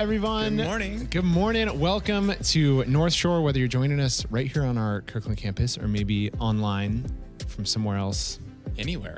everyone. Good morning. Good morning. Welcome to Northshore, whether you're joining us right here on our Kirkland campus or maybe online from somewhere else. Anywhere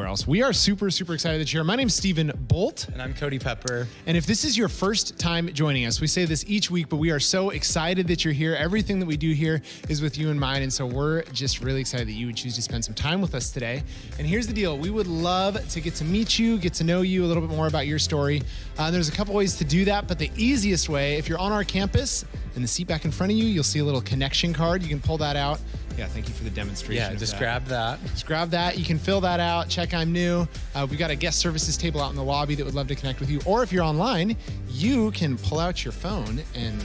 else. We are super excited that you're here. My name's Stephen Bolt. And I'm Cody Pepper. And if this is your first time joining us, we say this each week, but we are so excited that you're here. Everything that we do here is with you in mind. And so we're just really excited that you would choose to spend some time with us today. And here's the deal. We would love to get to meet you, get to know you a little bit more about your story. There's a couple ways to do that, but the easiest way, if you're on our campus, in the seat back in front of you, you'll see a little connection card. You can pull that out. Yeah, thank you for the demonstration. Yeah, just grab that. Just grab that. You can fill that out. Check I'm new. We've got a guest services table out in the lobby that would love to connect with you. Or if you're online, you can pull out your phone and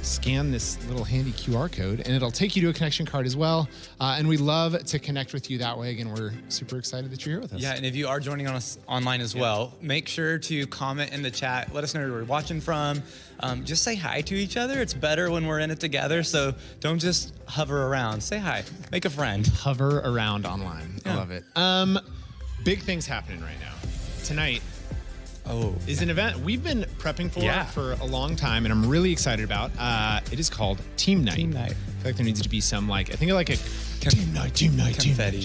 scan this little handy QR code, and it'll take you to a connection card as well. And we love to connect with you that way. Again, we're super excited that you're here with us. Yeah, and if you are joining us online as well, make sure to comment in the chat. Let us know where you're watching from. Just say hi to each other. It's better when we're in it together, so don't just hover around. Say hi. Make a friend. Hover around online. Yeah. I love it. Big things happening right now. Tonight is an event we've been prepping for a long time, and I'm really excited about. It is called Team Night. Team Night. I feel like there needs to be some a Team Night. Confetti.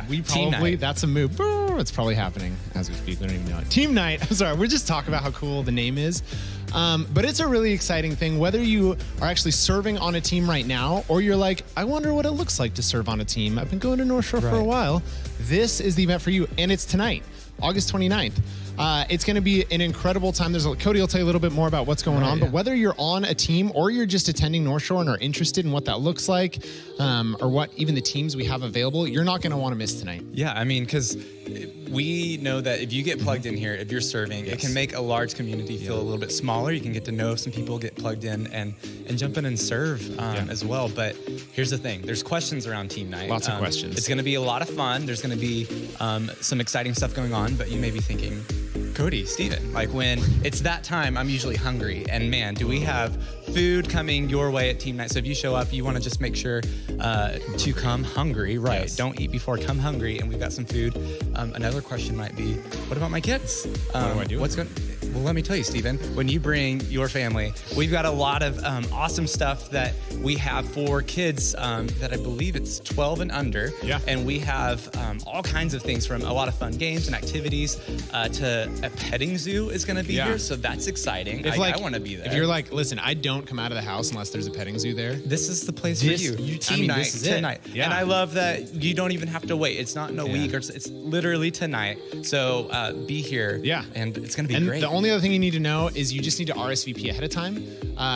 We Team probably, Night. that's a move. It's probably happening as we speak. We don't even know it. Team Night. I'm sorry. We're just talking about how cool the name is. But it's a really exciting thing, whether you are actually serving on a team right now, or you're like, I wonder what it looks like to serve on a team. I've been going to Northshore for a while. This is the event for you. And it's tonight, August 29th. It's going to be an incredible time. Cody will tell you a little bit more about what's going on, but whether you're on a team or you're just attending Northshore and are interested in what that looks like, or what even the teams we have available, you're not going to want to miss tonight. Yeah, I mean, because we know that if you get plugged in here, if you're serving, it can make a large community feel a little bit smaller. You can get to know some people, get plugged in, and jump in and serve as well. But here's the thing. There's questions around Team Night. Lots of questions. It's going to be a lot of fun. There's going to be some exciting stuff going on, but you may be thinking, Cody, Steven, when it's that time, I'm usually hungry. And man, do we have food coming your way at Team Night. So if you show up, you want to just make sure to come hungry, right? Yes. Don't eat before, come hungry. And we've got some food. Another question might be, what about my kids? What do I do? Well, let me tell you, Steven, when you bring your family, we've got a lot of awesome stuff that we have for kids that I believe it's 12 and under. Yeah. And we have all kinds of things, from a lot of fun games and activities to a petting zoo is going to be here. So that's exciting. I want to be there. If you're like, listen, I don't come out of the house unless there's a petting zoo there. This is the place for you. Team Night tonight. Yeah. And I love that you don't even have to wait. It's not in a week, or it's literally tonight. So be here. Yeah. And it's going to be great. The only other thing you need to know is you just need to RSVP ahead of time.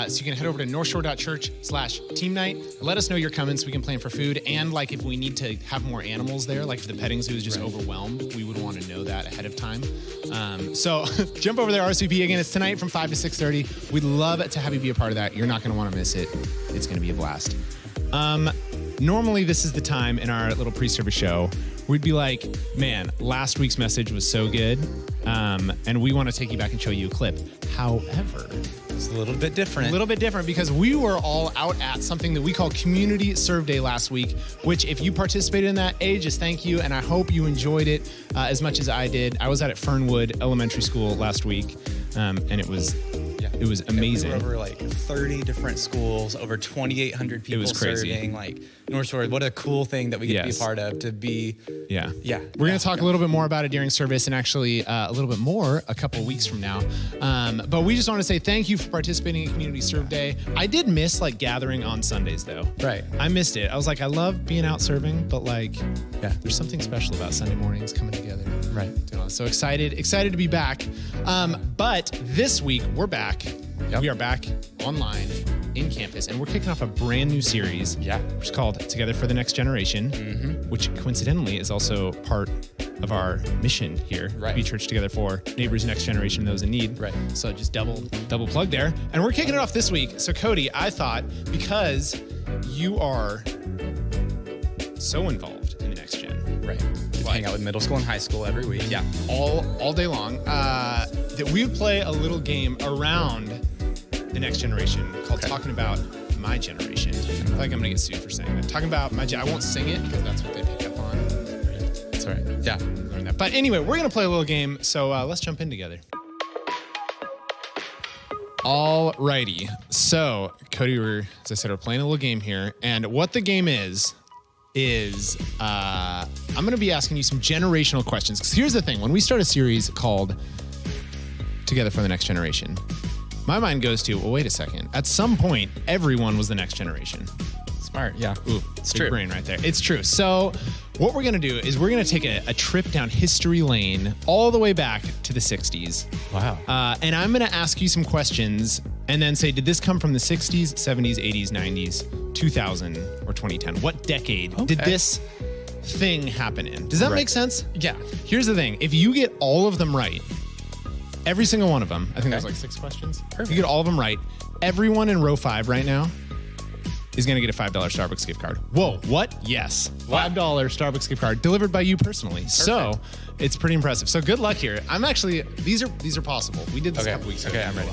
So you can head over to northshore.church/team night. Let us know you're coming so we can plan for food. And if we need to have more animals there, if the petting zoo is just overwhelmed, we would want to know that ahead of time. So jump over there, RSVP. Again, it's tonight from 5 to 6:30. We'd love to have you be a part of that. You're not going to want to miss it. It's going to be a blast. Normally, this is the time in our little pre-service show we'd be like, man, last week's message was so good, and we want to take you back and show you a clip. However, it's a little bit different. A little bit different because we were all out at something that we call Community Serve Day last week, which if you participated in that, just thank you, and I hope you enjoyed it as much as I did. I was at Fernwood Elementary School last week, and it was amazing. We were over 30 different schools, over 2,800 people serving. Northshore, what a cool thing that we get to be a part of, to be. Yeah. We're going to talk a little bit more about it during service, and actually a little bit more a couple weeks from now. But we just want to say thank you for participating in Community Serve Day. I did miss gathering on Sundays though. Right. I missed it. I was I love being out serving, but there's something special about Sunday mornings coming together. Right. So excited to be back. But this week we're back. Yep. We are back online in campus, and we're kicking off a brand new series, which is called Together for the Next Generation, which coincidentally is also part of our mission here, to be church together for neighbors, next generation, those in need. Right. So just double plug there. And we're kicking it off this week. So Cody, I thought, because you are so involved in the next gen. Right. Hang out with middle school and high school every week. Yeah. All day long. That we would play a little game around the next generation called Talking About My Generation. I feel like I'm going to get sued for saying that. Talking about my I won't sing it because that's what they pick up on. That's all right. Yeah. But anyway, we're going to play a little game. So let's jump in together. All righty. So, Cody, as I said, we're playing a little game here. And what the game is I'm going to be asking you some generational questions. Because here's the thing. When we start a series called Together for the Next Generation, my mind goes to, well, wait a second. At some point, everyone was the next generation. Smart, yeah. Ooh, it's true. Brain right there. It's true. So what we're going to do is we're going to take a trip down history lane all the way back to the 60s. Wow. And I'm going to ask you some questions and then say, did this come from the 60s, 70s, 80s, 90s, 2000, or 2010? What decade did this thing happen in? Does that make sense? Yeah. Here's the thing. If you get all of them right, every single one of them, I think there's like 6 questions. Perfect. You get all of them right. Everyone in row 5 right now is going to get a $5 Starbucks gift card. Whoa, what? Yes. $5 Starbucks gift card delivered by you personally. Perfect. So it's pretty impressive. So good luck here. I'm actually, these are possible. We did this a couple weeks ago. Okay, I'm ready.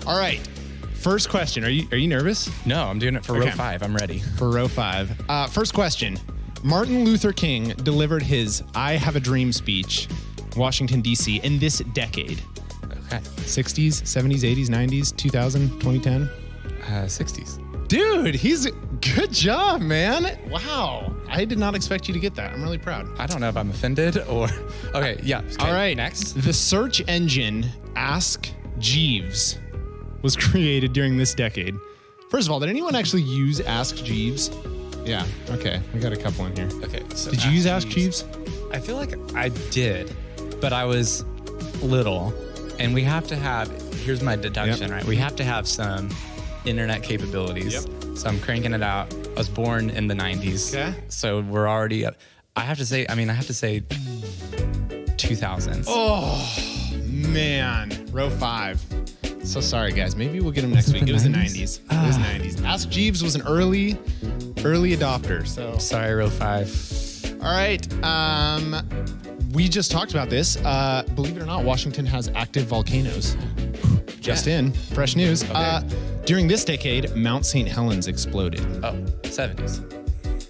All right. First question. Are you nervous? No, I'm doing it for row 5. I'm ready. For row 5. First question. Martin Luther King delivered his I Have a Dream speech, Washington, D.C. in this decade. Okay. 60s, 70s, 80s, 90s, 2000, 2010? 60s. Dude, good job, man. Wow. I did not expect you to get that. I'm really proud. I don't know if I'm offended or... Okay, yeah. Okay. All right. Next. The search engine Ask Jeeves was created during this decade. First of all, did anyone actually use Ask Jeeves? Yeah. Okay. We got a couple in here. Okay. So did you use Ask Jeeves? I feel like I did, but I was little, and we have to have... Here's my deduction, right? We have to have some internet capabilities. Yep. So I'm cranking it out. I was born in the 90s. Okay. So we're already up. I have to say 2000s. Oh, man. Row 5. So sorry, guys. Maybe we'll get them next week. It was the 90s. It was the 90s. Ask Jeeves was an early adopter. So sorry, row 5. All right. We just talked about this. Believe it or not, Washington has active volcanoes. Just in. Fresh news. Okay. During this decade, Mount St. Helens exploded. Oh, 70s.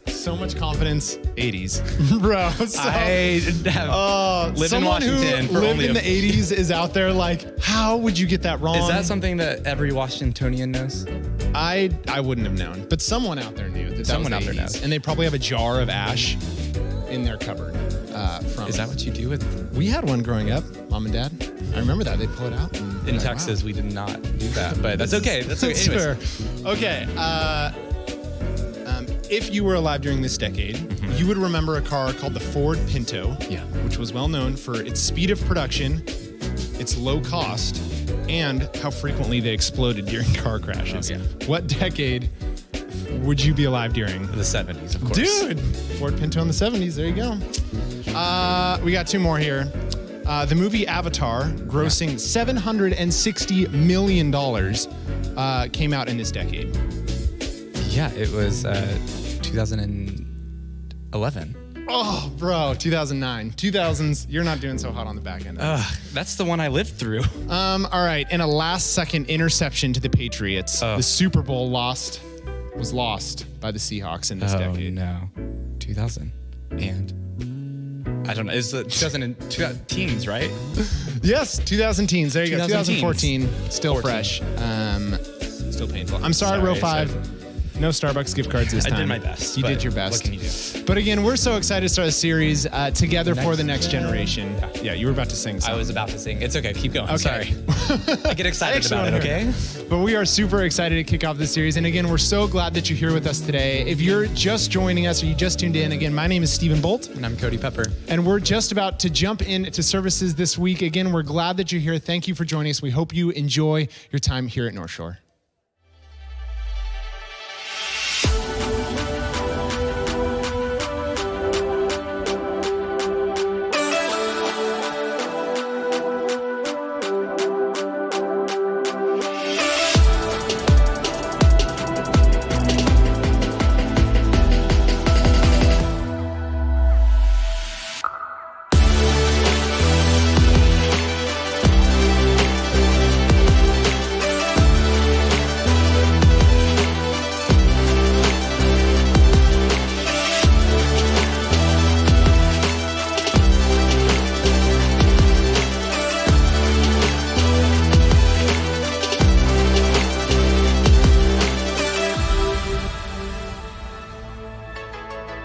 So much confidence. 80s. Bro. So, I have lived in Washington who lived in the 80s is out there like, how would you get that wrong? Is that something that every Washingtonian knows? I wouldn't have known, but someone out there knew that someone was out the there 80s. knows. And they probably have a jar of ash in their cupboard. Is that what you do with? We had one growing up, Mom and Dad. I remember that. They'd pull it out. In Texas, we did not do that, but that's okay. That's okay. Fair. Okay. If you were alive during this decade, you would remember a car called the Ford Pinto, which was well known for its speed of production, its low cost, and how frequently they exploded during car crashes. Oh, yeah. What decade would you be alive during? The 70s, of course. Dude, Ford Pinto in the 70s. There you go. We got 2 more here. The movie Avatar, grossing $760 million, came out in this decade. Yeah, it was 2011. Oh, bro, 2009. 2000s, you're not doing so hot on the back end. That's the one I lived through. All right, in a last-second interception to the Patriots, the Super Bowl was lost by the Seahawks in this decade. Oh, no. 2000. And... I don't know. It's the 2000 teens, right? Yes, 2000 teens. There you go. 2014. Still 14. fresh. Still painful. I'm sorry, row 5. No Starbucks gift cards this time. I did my best. You did your best. What can you do? But again, we're so excited to start a series together for the next generation. Yeah, you were about to sing something. I was about to sing. It's okay. Keep going. Okay. Sorry. I get excited about it, okay? But we are super excited to kick off this series. And again, we're so glad that you're here with us today. If you're just joining us or you just tuned in, again, my name is Stephen Bolt. And I'm Cody Pepper. And we're just about to jump into services this week. Again, we're glad that you're here. Thank you for joining us. We hope you enjoy your time here at Northshore.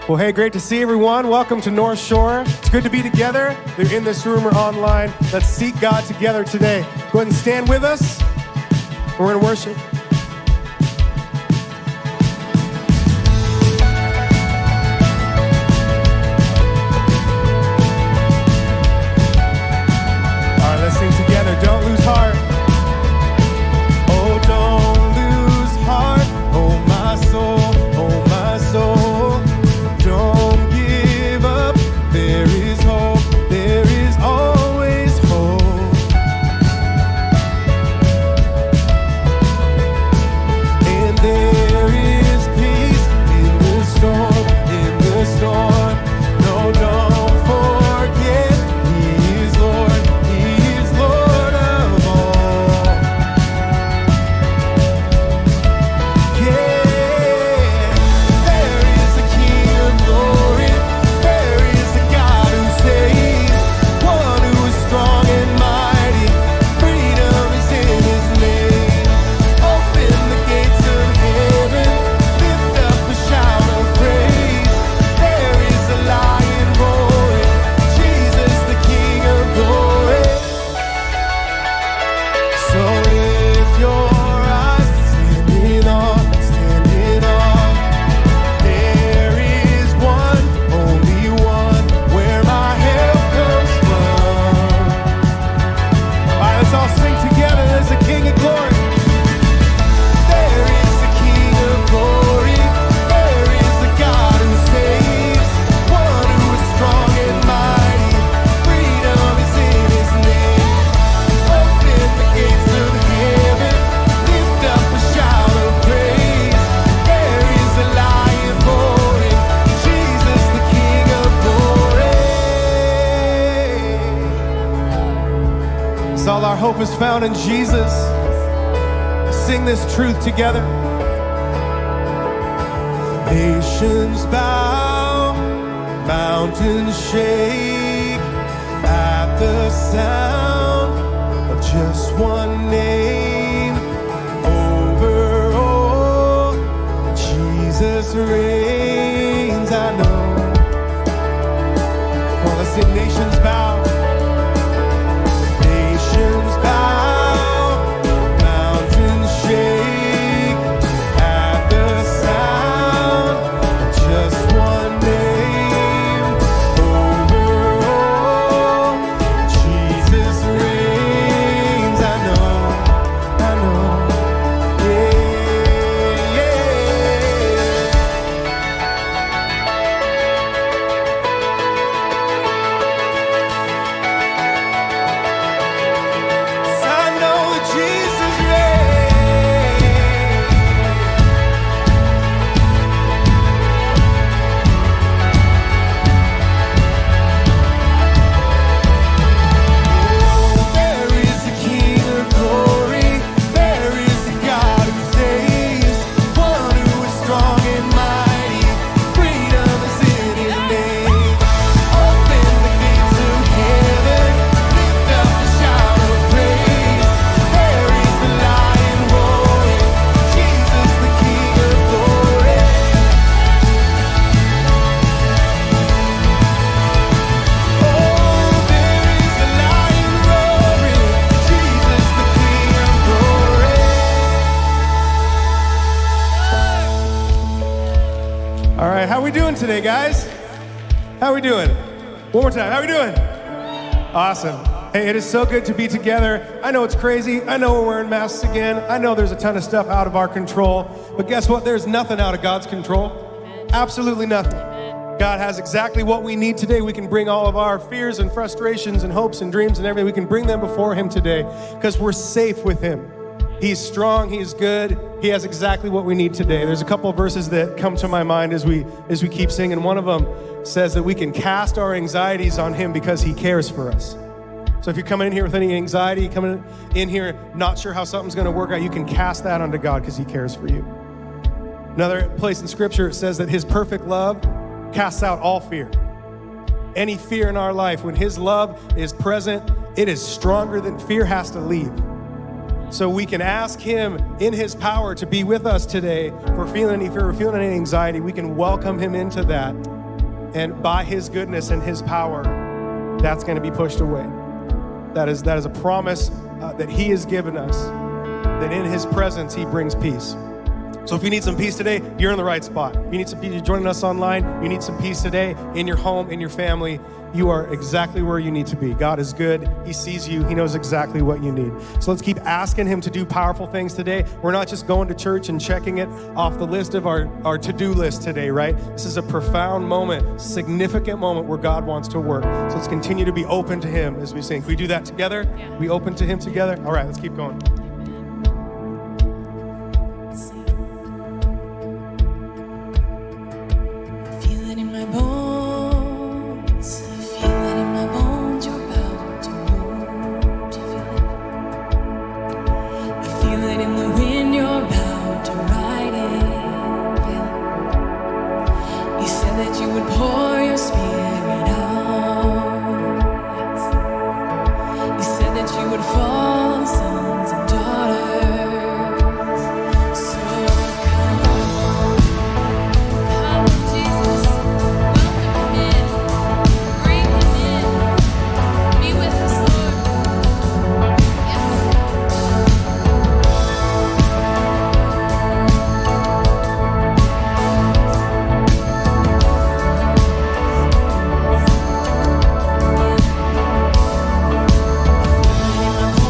Well, hey, great to see everyone. Welcome to Northshore. It's good to be together. They're in this room or online. Let's seek God together today. Go ahead and stand with us. We're going to worship. All right, let's sing together. Don't lose heart. Oh, don't lose heart. Oh, my soul. Oh, my soul. Don't give up. There is hope. There is always hope. And there is peace in the storm. In the storm. No, don't forget. He is Lord. He is Lord of all. Yeah. There is a King of glory. There is a God who saves. One who is strong and mighty. Freedom is in his name. Open the gates of heaven. Lift up a shout of praise. There is a lion roaring. Jesus, the King of glory. So lift your eyes, stand in awe, stand in awe. There is one, only one, where my help comes from. All right, let's all sing together. There's a King of glory. There is a King of glory. There is a God who saves. One who is strong and mighty. Freedom is in his name. Open the gates of heaven. Lift up a shout of praise. There is a lion roaring. Jesus, the King of glory. So all our hope is found in Jesus. Sing this truth together. Nations bow, mountains shake at the sound of just one name. Over all, Jesus reigns. I know. Well, let's sing. Nations bow. Nations bow, mountains shake at the sound of just one name. Over all, Jesus reigns. I know, yeah, yeah. I know that Jesus reigns. Oh, there is a King of glory. There is a God who saves. One who is strong and mighty. Freedom is in his name. Open the gates of heaven. Lift up a shout of praise. There is a lion roaring. Jesus, the King of glory. Oh, there is a lion roaring. Jesus, the King of glory. All right, how we doing today, guys? How we doing? One more time. How we doing? Awesome. Hey, it is so good to be together. I know it's crazy. I know we're wearing masks again. I know there's a ton of stuff out of our control. But guess what? There's nothing out of God's control. Absolutely nothing. God has exactly what we need today. We can bring all of our fears and frustrations and hopes and dreams and everything. We can bring them before him today because we're safe with him. He's strong, he's good, he has exactly what we need today. There's a couple of verses that come to my mind as we keep singing. One of them says that we can cast our anxieties on him because he cares for us. So if you're coming in here with any anxiety, coming in here not sure how something's gonna work out, you can cast that onto God because he cares for you. Another place in scripture, it says that his perfect love casts out all fear. Any fear in our life, when his love is present, it is stronger than fear has to leave. So we can ask him in his power to be with us today. If we're feeling any fear, we're feeling any anxiety, we can welcome him into that And by his goodness and his power, that's going to be pushed away. That is a promise that he has given us, that in his presence, he brings peace. So if you need some peace today, you're in the right spot. If you need some peace, you're joining us online, you need some peace today in your home, in your family, you are exactly where you need to be. God is good. He sees you. He knows exactly what you need. So let's keep asking him to do powerful things today. We're not just going to church and checking it off the list of our to-do list today, right? This is a profound moment, significant moment where God wants to work. So let's continue to be open to him as we sing. Can we do that together? Yeah. We open to him together? All right, let's keep going. Feel it in my bones. Feel it in my bones. You're about to move. Do you feel it? I feel it in the wind. You're about to ride it. Feel it? You said that you would pour your spirit out. Yes. You said that you would fall on sons and daughters. So come, Jesus, welcome him in, bring him in, be with us, Lord. Yes. Feel it in my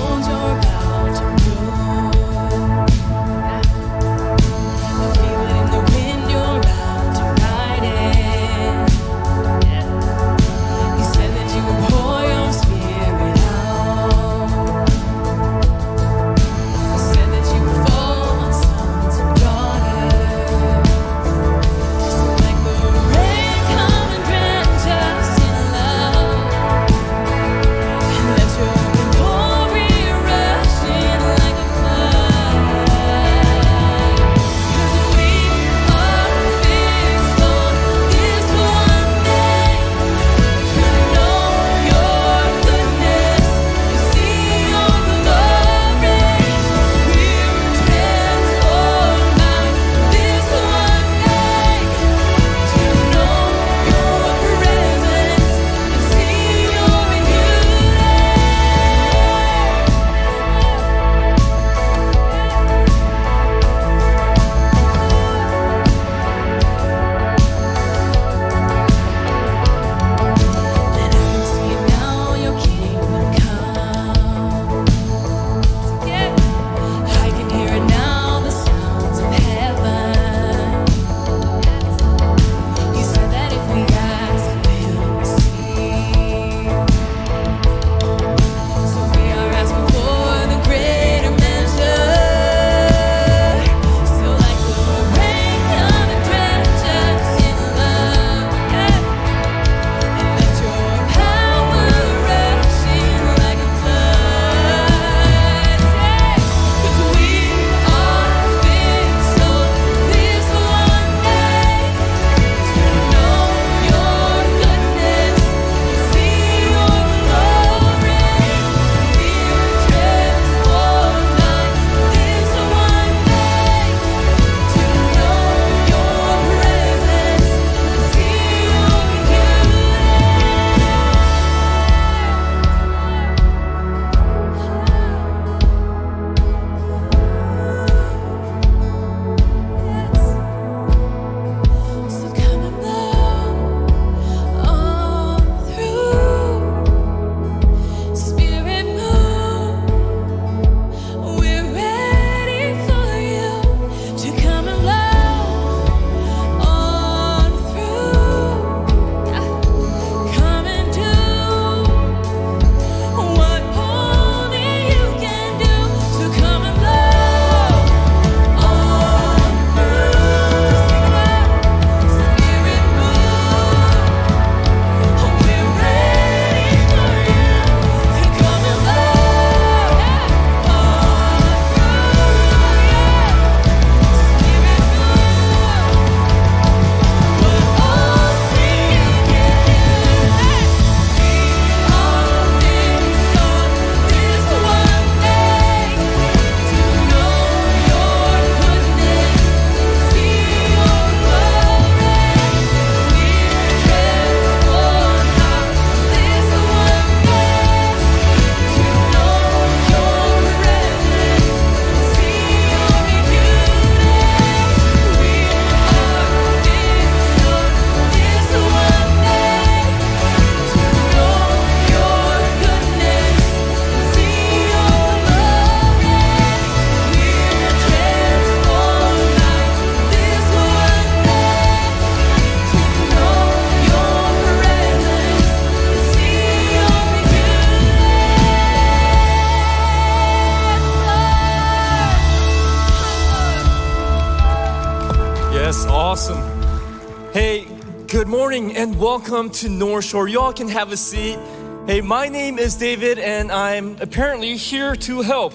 Awesome. Hey, good morning and welcome to Northshore. Y'all can have a seat. Hey, my name is David and I'm apparently here to help.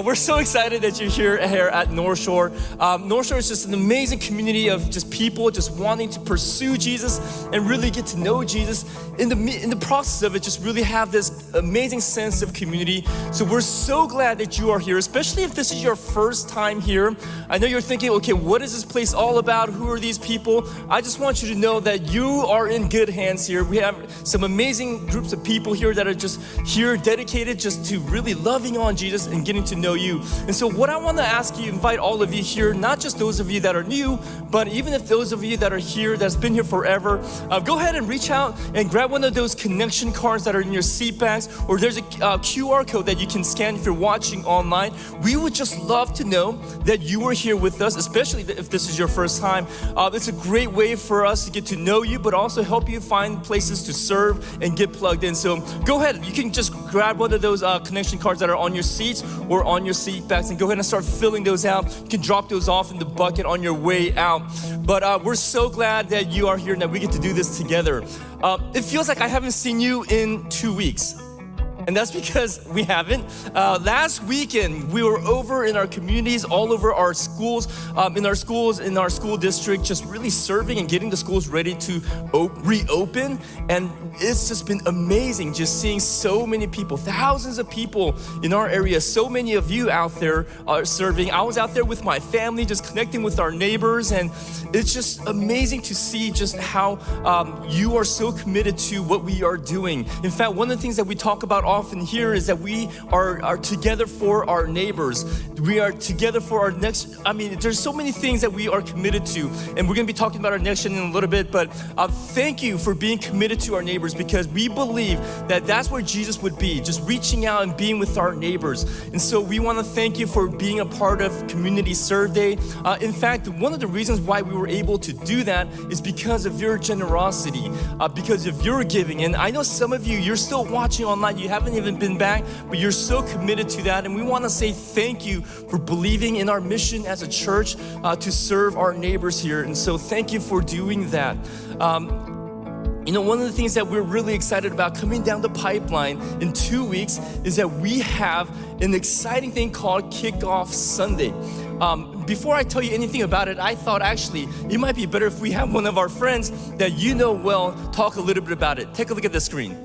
We're so excited that you're here at Northshore. Northshore is just an amazing community of just people just wanting to pursue Jesus and really get to know Jesus. In the process of it, just really have this amazing sense of community. So we're so glad that you are here, especially if this is your first time here. I know you're thinking, okay, what is this place all about? Who are these people? I just want you to know that you are in good hands here. We have some amazing groups of people here that are just here dedicated just to really loving on Jesus and getting to know you. And so what I want to ask you, invite all of you here, not just those of you that are new, but even if those of you that are here, that's been here forever, go ahead and reach out and grab one of those connection cards that are in your seat bags, or there's a QR code that you can scan if you're watching online. We would just love to know that you are here with us, especially if this is your first time. It's a great way for us to get to know you, but also help you find places to serve and get plugged in. So go ahead, you can just grab one of those connection cards that are on your seats or on your seat backs and go ahead and start filling those out. You can drop those off in the bucket on your way out. But we're so glad that you are here and that we get to do this together. It feels like I haven't seen you in 2 weeks. And that's because we haven't. Last weekend, we were over in our communities, all over our schools, in our school district, just really serving and getting the schools ready to reopen. And it's just been amazing just seeing so many people, thousands of people in our area, so many of you out there are serving. I was out there with my family, just connecting with our neighbors. And it's just amazing to see just how you are so committed to what we are doing. In fact, one of the things that we talk about often here is that we are together for our neighbors. We are together for our next, there's so many things that we are committed to, and we're gonna be talking about our next gen in a little bit, but thank you for being committed to our neighbors, because we believe that that's where Jesus would be, just reaching out and being with our neighbors. And so we wanna thank you for being a part of Community Serve Day. In fact, one of the reasons why we were able to do that is because of your generosity, because of your giving. And I know some of you, you're still watching online, you haven't even been back, but you're so committed to that. And we want to say thank you for believing in our mission as a church to serve our neighbors here. And so thank you for doing that. One of the things that we're really excited about coming down the pipeline in 2 weeks is that we have an exciting thing called Kickoff Sunday. Before I tell you anything about it, I thought actually it might be better if we have one of our friends that you know well talk a little bit about it. Take a look at the screen.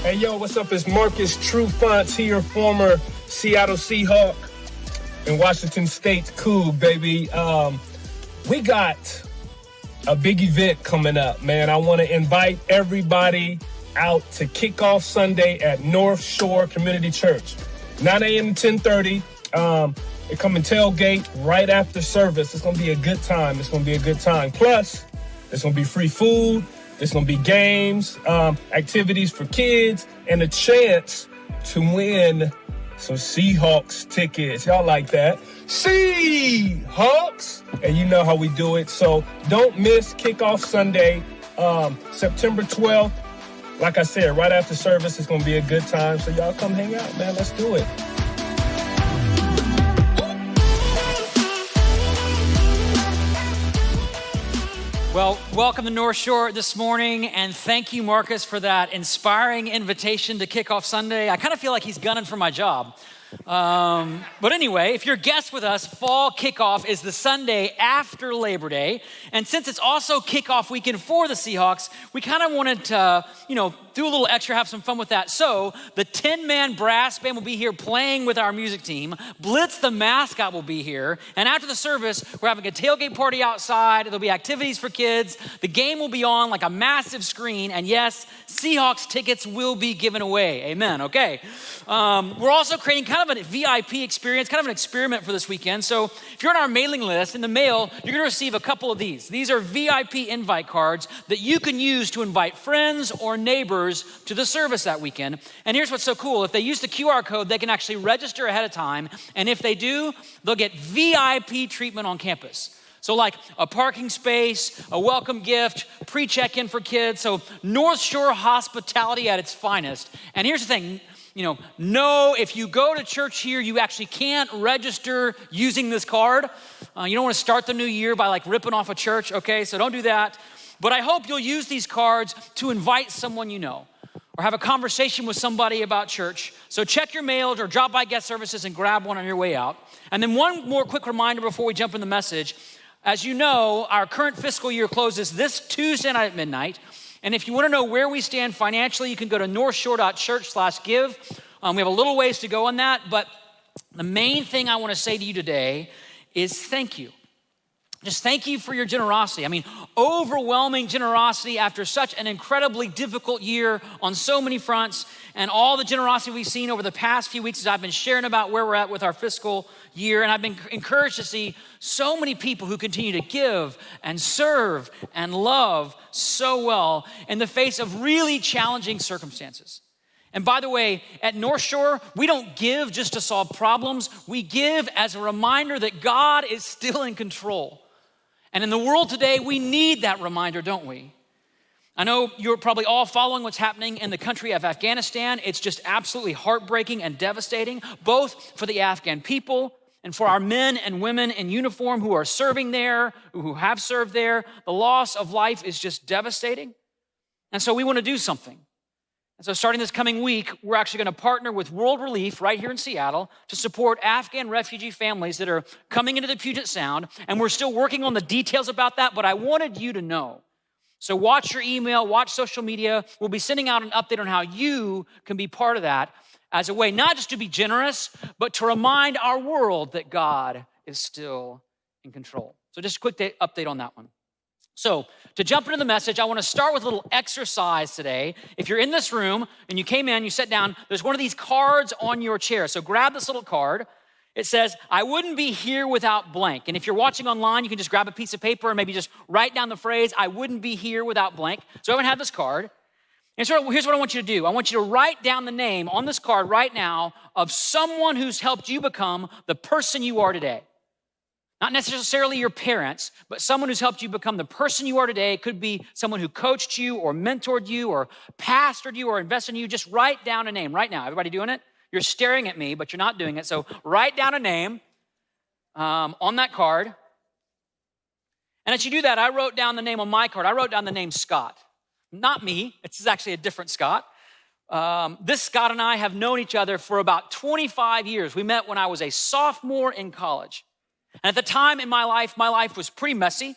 Hey, yo, what's up? It's Marcus Trufant here, former Seattle Seahawk and Washington State Cougs, baby. We got a big event coming up, man. I want to invite everybody out to Kickoff Sunday at Northshore Community Church, 9 a.m. to 10:30. They come and tailgate right after service. It's going to be a good time. Plus, there's going to be free food. There's going to be games, activities for kids, and a chance to win some Seahawks tickets. Y'all like that? Seahawks! And you know how we do it. So don't miss Kickoff Sunday, September 12th. Like I said, right after service, it's going to be a good time. So y'all come hang out, man. Let's do it. Well, welcome to Northshore this morning, and thank you, Marcus, for that inspiring invitation to Kickoff Sunday. I kind of feel like he's gunning for my job. But anyway, if you're guest with us, Fall Kickoff is the Sunday after Labor Day. And since it's also kickoff weekend for the Seahawks, we kind of wanted to, do a little extra, have some fun with that. So the 10-man brass band will be here playing with our music team. Blitz the mascot will be here. And after the service, we're having a tailgate party outside. There'll be activities for kids. The game will be on like a massive screen. And yes, Seahawks tickets will be given away. Amen. Okay. We're also creating kind of a VIP experience, kind of an experiment for this weekend. So if you're on our mailing list, in the mail, you're going to receive a couple of these. These are VIP invite cards that you can use to invite friends or neighbors to the service that weekend. And here's what's so cool. If they use the QR code, they can actually register ahead of time. And if they do, they'll get VIP treatment on campus. So like a parking space, a welcome gift, pre-check-in for kids. So Northshore hospitality at its finest. And here's the thing, no, if you go to church here, you actually can't register using this card. You don't want to start the new year by like ripping off a church, okay? So don't do that. But I hope you'll use these cards to invite someone you know or have a conversation with somebody about church. So check your mail or drop by guest services and grab one on your way out. And then one more quick reminder before we jump in the message. As you know, our current fiscal year closes this Tuesday night at midnight. And if you want to know where we stand financially, you can go to northshore.church/give. We have a little ways to go on that, but the main thing I want to say to you today is thank you. Just thank you for your generosity. I mean, overwhelming generosity after such an incredibly difficult year on so many fronts, and all the generosity we've seen over the past few weeks as I've been sharing about where we're at with our fiscal year, and I've been encouraged to see so many people who continue to give and serve and love so well in the face of really challenging circumstances. And by the way, at Northshore, we don't give just to solve problems. We give as a reminder that God is still in control. And in the world today, we need that reminder, don't we? I know you're probably all following what's happening in the country of Afghanistan. It's just absolutely heartbreaking and devastating, both for the Afghan people and for our men and women in uniform who are serving there, who have served there. The loss of life is just devastating. And so we want to do something. And so starting this coming week, we're actually going to partner with World Relief right here in Seattle to support Afghan refugee families that are coming into the Puget Sound. And we're still working on the details about that, but I wanted you to know. So watch your email, watch social media. We'll be sending out an update on how you can be part of that as a way not just to be generous, but to remind our world that God is still in control. So just a quick update on that one. So to jump into the message, I want to start with a little exercise today. If you're in this room and you came in, you sat down, there's one of these cards on your chair. So grab this little card. It says, I wouldn't be here without blank. And if you're watching online, you can just grab a piece of paper and maybe just write down the phrase, I wouldn't be here without blank. So everyone have this card. And so here's what I want you to do. I want you to write down the name on this card right now of someone who's helped you become the person you are today. Not necessarily your parents, but someone who's helped you become the person you are today. It could be someone who coached you or mentored you or pastored you or invested in you. Just write down a name right now. Everybody doing it? You're staring at me, but you're not doing it. So write down a name on that card. And as you do that, I wrote down the name on my card. I wrote down the name Scott. Not me. It's actually a different Scott. This Scott and I have known each other for about 25 years. We met when I was a sophomore in college. And at the time in my life was pretty messy.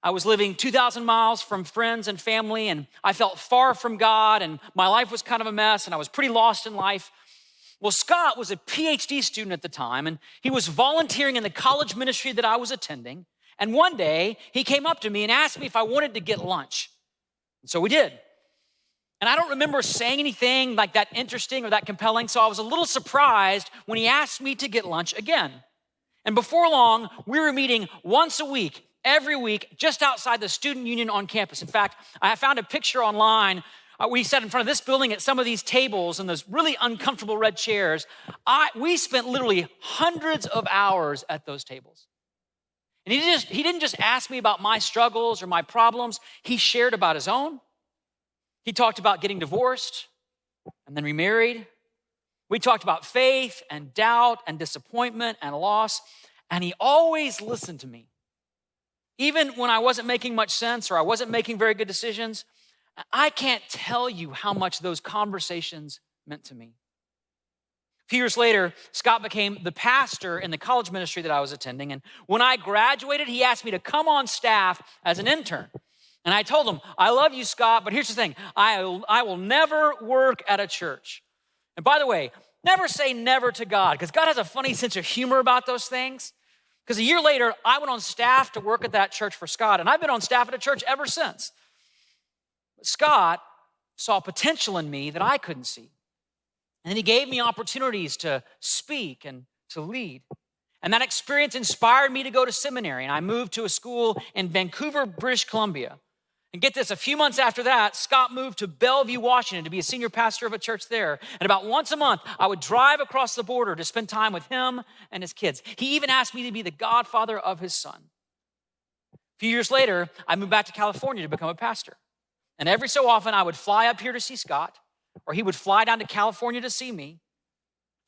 I was living 2,000 miles from friends and family, and I felt far from God, and my life was kind of a mess, and I was pretty lost in life. Well, Scott was a PhD student at the time, and he was volunteering in the college ministry that I was attending. And one day, he came up to me and asked me if I wanted to get lunch. And so we did. And I don't remember saying anything like that interesting or that compelling, so I was a little surprised when he asked me to get lunch again. And before long, we were meeting once a week, every week, just outside the student union on campus. In fact, I found a picture online. We sat in front of this building at some of these tables and those really uncomfortable red chairs. We spent literally hundreds of hours at those tables. And he didn't just ask me about my struggles or my problems. He shared about his own. He talked about getting divorced and then remarried. We talked about faith and doubt and disappointment and loss, and he always listened to me. Even when I wasn't making much sense or I wasn't making very good decisions, I can't tell you how much those conversations meant to me. A few years later, Scott became the pastor in the college ministry that I was attending, and when I graduated, he asked me to come on staff as an intern. And I told him, I love you, Scott, but here's the thing, I will never work at a church. And by the way, never say never to God, because God has a funny sense of humor about those things. Because a year later, I went on staff to work at that church for Scott, and I've been on staff at a church ever since. But Scott saw potential in me that I couldn't see. And then he gave me opportunities to speak and to lead. And that experience inspired me to go to seminary, and I moved to a school in Vancouver, British Columbia. And get this, a few months after that, Scott moved to Bellevue, Washington to be a senior pastor of a church there. And about once a month, I would drive across the border to spend time with him and his kids. He even asked me to be the godfather of his son. A few years later, I moved back to California to become a pastor. And every so often, I would fly up here to see Scott, or he would fly down to California to see me. In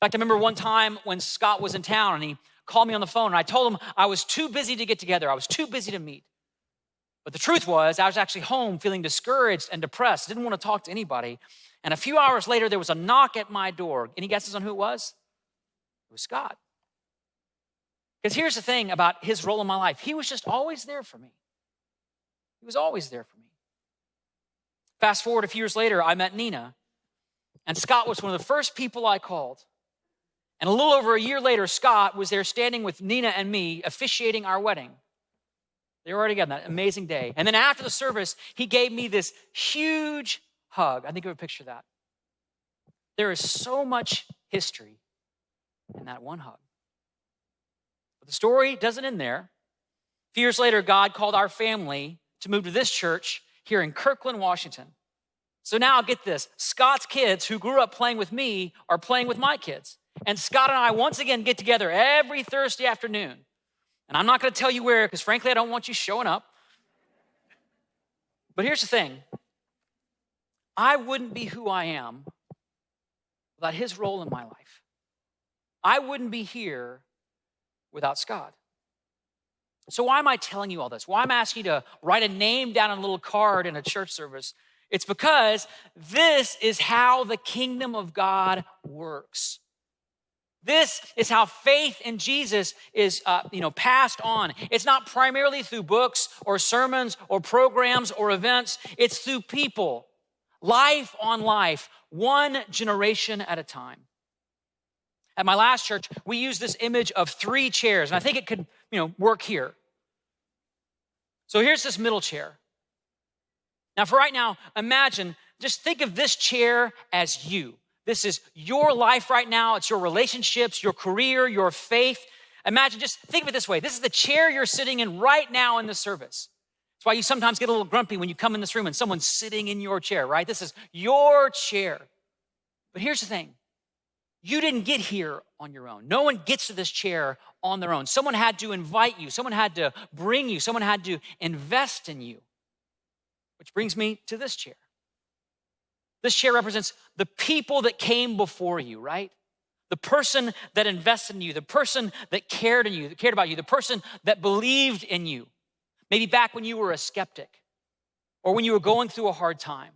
fact, I remember one time when Scott was in town and he called me on the phone, and I told him I was too busy to get together. I was too busy to meet. But the truth was, I was actually home feeling discouraged and depressed, didn't want to talk to anybody. And a few hours later, there was a knock at my door. Any guesses on who it was? It was Scott. Because here's the thing about his role in my life. He was just always there for me. He was always there for me. Fast forward a few years later, I met Nina. And Scott was one of the first people I called. And a little over a year later, Scott was there standing with Nina and me, officiating our wedding. They were already together, that amazing day. And then after the service, he gave me this huge hug. I think I would picture that. There is so much history in that one hug. But the story doesn't end there. A few years later, God called our family to move to this church here in Kirkland, Washington. So now get this, Scott's kids who grew up playing with me are playing with my kids. And Scott and I once again get together every Thursday afternoon. And I'm not gonna tell you where, because frankly, I don't want you showing up. But here's the thing. I wouldn't be who I am without his role in my life. I wouldn't be here without Scott. So why am I telling you all this? Why am I asking you to write a name down on a little card in a church service? It's because this is how the kingdom of God works. This is how faith in Jesus is passed on. It's not primarily through books or sermons or programs or events. It's through people, life on life, one generation at a time. At my last church, we used this image of 3 chairs, and I think it could, work here. So here's this middle chair. Now, for right now, imagine, just think of this chair as you. This is your life right now. It's your relationships, your career, your faith. Imagine, just think of it this way. This is the chair you're sitting in right now in the service. That's why you sometimes get a little grumpy when you come in this room and someone's sitting in your chair, right? This is your chair. But here's the thing. You didn't get here on your own. No one gets to this chair on their own. Someone had to invite you. Someone had to bring you. Someone had to invest in you. Which brings me to this chair. This chair represents the people that came before you, right? The person that invested in you, the person that cared about you, the person that believed in you. Maybe back when you were a skeptic, or when you were going through a hard time,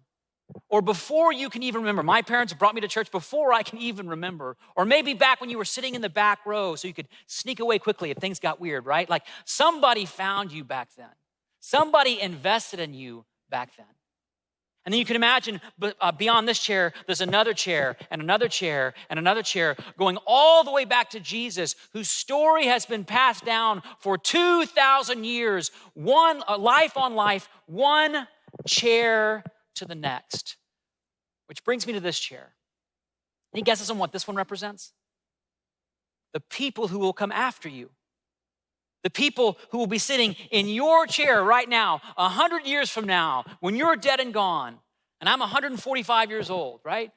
or before you can even remember. My parents brought me to church before I can even remember. Or maybe back when you were sitting in the back row so you could sneak away quickly if things got weird, right? Like somebody found you back then. Somebody invested in you back then. And then you can imagine beyond this chair, there's another chair and another chair and another chair going all the way back to Jesus, whose story has been passed down for 2,000 years, one life on life, one chair to the next. Which brings me to this chair. Any guesses on what this one represents? The people who will come after you. The people who will be sitting in your chair right now, 100 years from now, when you're dead and gone, and I'm 145 years old, right?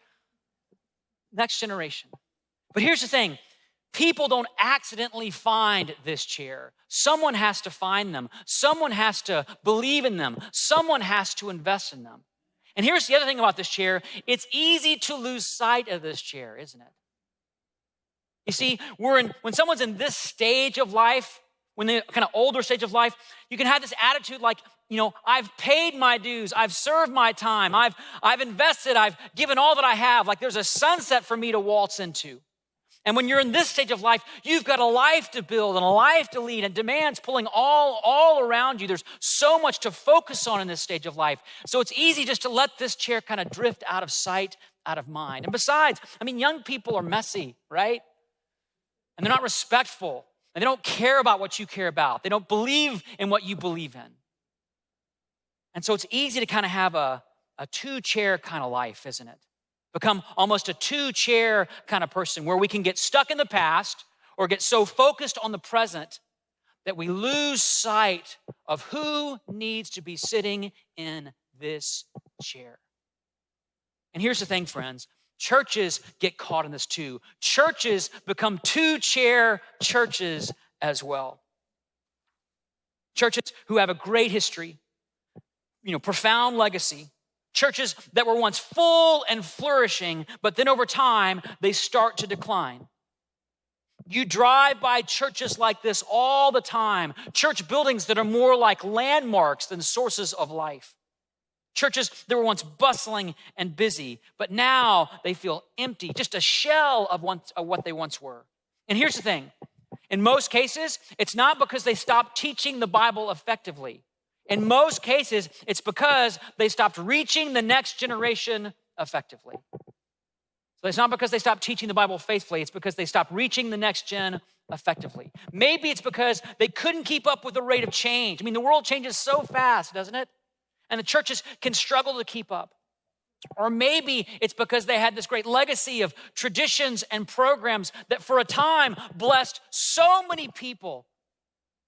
Next generation. But here's the thing. People don't accidentally find this chair. Someone has to find them. Someone has to believe in them. Someone has to invest in them. And here's the other thing about this chair. It's easy to lose sight of this chair, isn't it? You see, when someone's in this stage of life, when they're kind of older stage of life, you can have this attitude like, I've paid my dues, I've served my time, I've invested, I've given all that I have. Like there's a sunset for me to waltz into. And when you're in this stage of life, you've got a life to build and a life to lead, and demands pulling all around you. There's so much to focus on in this stage of life. So it's easy just to let this chair kind of drift out of sight, out of mind. And besides, young people are messy, right? And they're not respectful. And they don't care about what you care about. They don't believe in what you believe in. And so it's easy to kind of have a 2-chair kind of life, isn't it? Become almost a 2-chair kind of person where we can get stuck in the past or get so focused on the present that we lose sight of who needs to be sitting in this chair. And here's the thing, friends. Churches get caught in this too. Churches become 2-chair churches as well. Churches who have a great history, profound legacy. Churches that were once full and flourishing, but then over time, they start to decline. You drive by churches like this all the time, church buildings that are more like landmarks than sources of life. Churches that were once bustling and busy, but now they feel empty, just a shell of what they once were. And here's the thing. In most cases, it's not because they stopped teaching the Bible effectively. In most cases, it's because they stopped reaching the next generation effectively. So it's not because they stopped teaching the Bible faithfully, it's because they stopped reaching the next gen effectively. Maybe it's because they couldn't keep up with the rate of change. I mean, the world changes so fast, doesn't it? And the churches can struggle to keep up. Or maybe it's because they had this great legacy of traditions and programs that for a time blessed so many people,